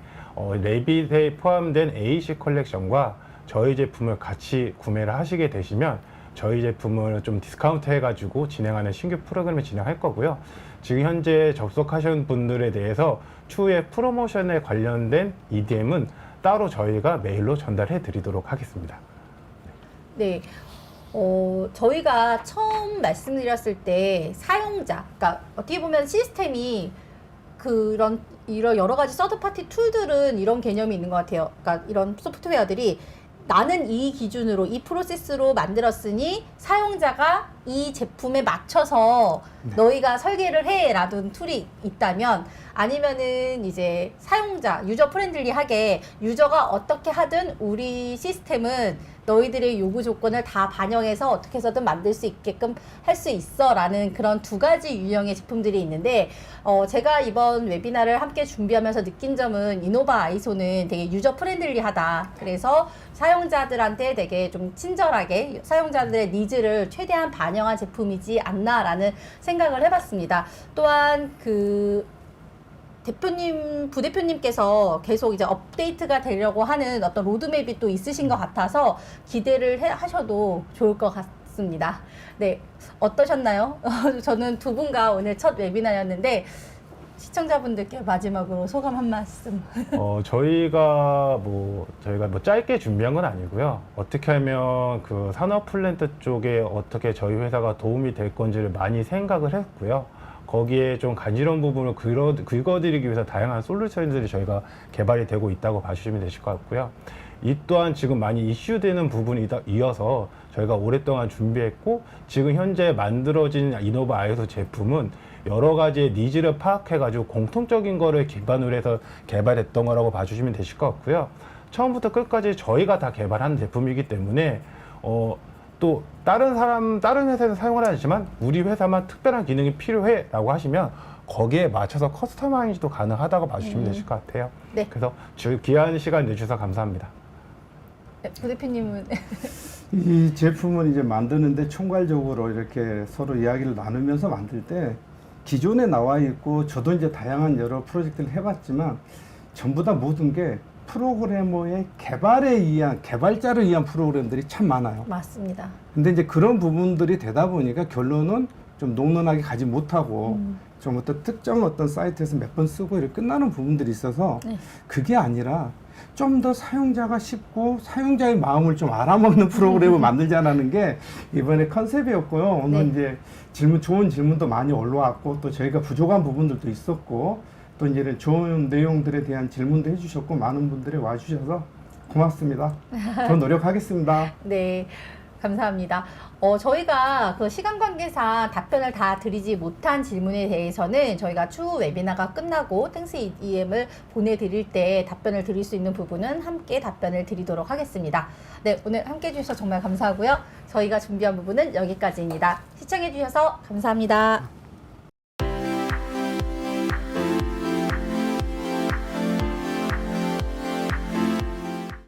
레빗에 포함된 AC 컬렉션과 저희 제품을 같이 구매를 하시게 되시면 저희 제품을 좀 디스카운트 해가지고 진행하는 신규 프로그램을 진행할 거고요. 지금 현재 접속하신 분들에 대해서 추후에 프로모션에 관련된 EDM은 따로 저희가 메일로 전달해 드리도록 하겠습니다. 네. 저희가 처음 말씀드렸을 때 사용자, 그러니까 어떻게 보면 시스템이 이런 여러 가지 서드파티 툴들은 이런 개념이 있는 것 같아요. 그러니까 이런 소프트웨어들이 나는 이 기준으로 이 프로세스로 만들었으니 사용자가 이 제품에 맞춰서 너희가 설계를 해라는 툴이 있다면 아니면은 이제 사용자 유저 프렌들리하게 유저가 어떻게 하든 우리 시스템은 너희들의 요구 조건을 다 반영해서 어떻게 해서든 만들 수 있게끔 할 수 있어 라는 그런 두 가지 유형의 제품들이 있는데 제가 이번 웨비나를 함께 준비하면서 느낀 점은 이노바 아이소는 되게 유저 프렌들리하다. 그래서 사용자들한테 되게 좀 친절하게 사용자들의 니즈를 최대한 반영한 제품이지 않나라는 생각을 해봤습니다. 또한 부대표님께서 계속 이제 업데이트가 되려고 하는 어떤 로드맵이 또 있으신 것 같아서 기대를 하셔도 좋을 것 같습니다. 네, 어떠셨나요? 저는 두 분과 오늘 첫 웨비나였는데 시청자분들께 마지막으로 소감 한 말씀. 저희가 짧게 준비한 건 아니고요. 어떻게 하면 그 산업 플랜트 쪽에 어떻게 저희 회사가 도움이 될 건지를 많이 생각을 했고요. 거기에 좀 간지러운 부분을 긁어드리기 위해서 다양한 솔루션들이 저희가 개발이 되고 있다고 봐주시면 되실 것 같고요. 이 또한 지금 많이 이슈되는 부분이 이어서 저희가 오랫동안 준비했고 지금 현재 만들어진 이노바 아이소 제품은 여러 가지의 니즈를 파악해가지고 공통적인 거를 기반으로 해서 개발했던 거라고 봐주시면 되실 것 같고요. 처음부터 끝까지 저희가 다 개발한 제품이기 때문에 또 다른 회사에서 사용을 하지만 우리 회사만 특별한 기능이 필요해 라고 하시면 거기에 맞춰서 커스터마이즈도 가능하다고 봐주시면 되실 것 같아요. 네. 그래서 귀한 시간 내주셔서 감사합니다. 네, 부대표님은 이 제품을 이제 만드는데 총괄적으로 이렇게 서로 이야기를 나누면서 만들 때 기존에 나와 있고 저도 이제 다양한 여러 프로젝트를 해봤지만 전부 다 모든 게 프로그래머의 개발자를 위한 프로그램들이 참 많아요. 맞습니다. 근데 이제 그런 부분들이 되다 보니까 결론은 좀 농론하게 가지 못하고 좀 어떤 특정 어떤 사이트에서 몇 번 쓰고 이렇게 끝나는 부분들이 있어서 네. 그게 아니라 좀 더 사용자가 쉽고 사용자의 마음을 좀 알아먹는 프로그램을 만들자라는 게 이번에 컨셉이었고요. 오늘 네. 이제 좋은 질문도 많이 올라왔고 또 저희가 부족한 부분들도 있었고 또 이제 좋은 내용들에 대한 질문도 해주셨고 많은 분들이 와주셔서 고맙습니다. 더 노력하겠습니다. 네, 감사합니다. 저희가 그 시간 관계상 답변을 다 드리지 못한 질문에 대해서는 저희가 추후 웨비나가 끝나고 땡스 EDM을 보내드릴 때 답변을 드릴 수 있는 부분은 함께 답변을 드리도록 하겠습니다. 네, 오늘 함께 해주셔서 정말 감사하고요. 저희가 준비한 부분은 여기까지입니다. 시청해주셔서 감사합니다.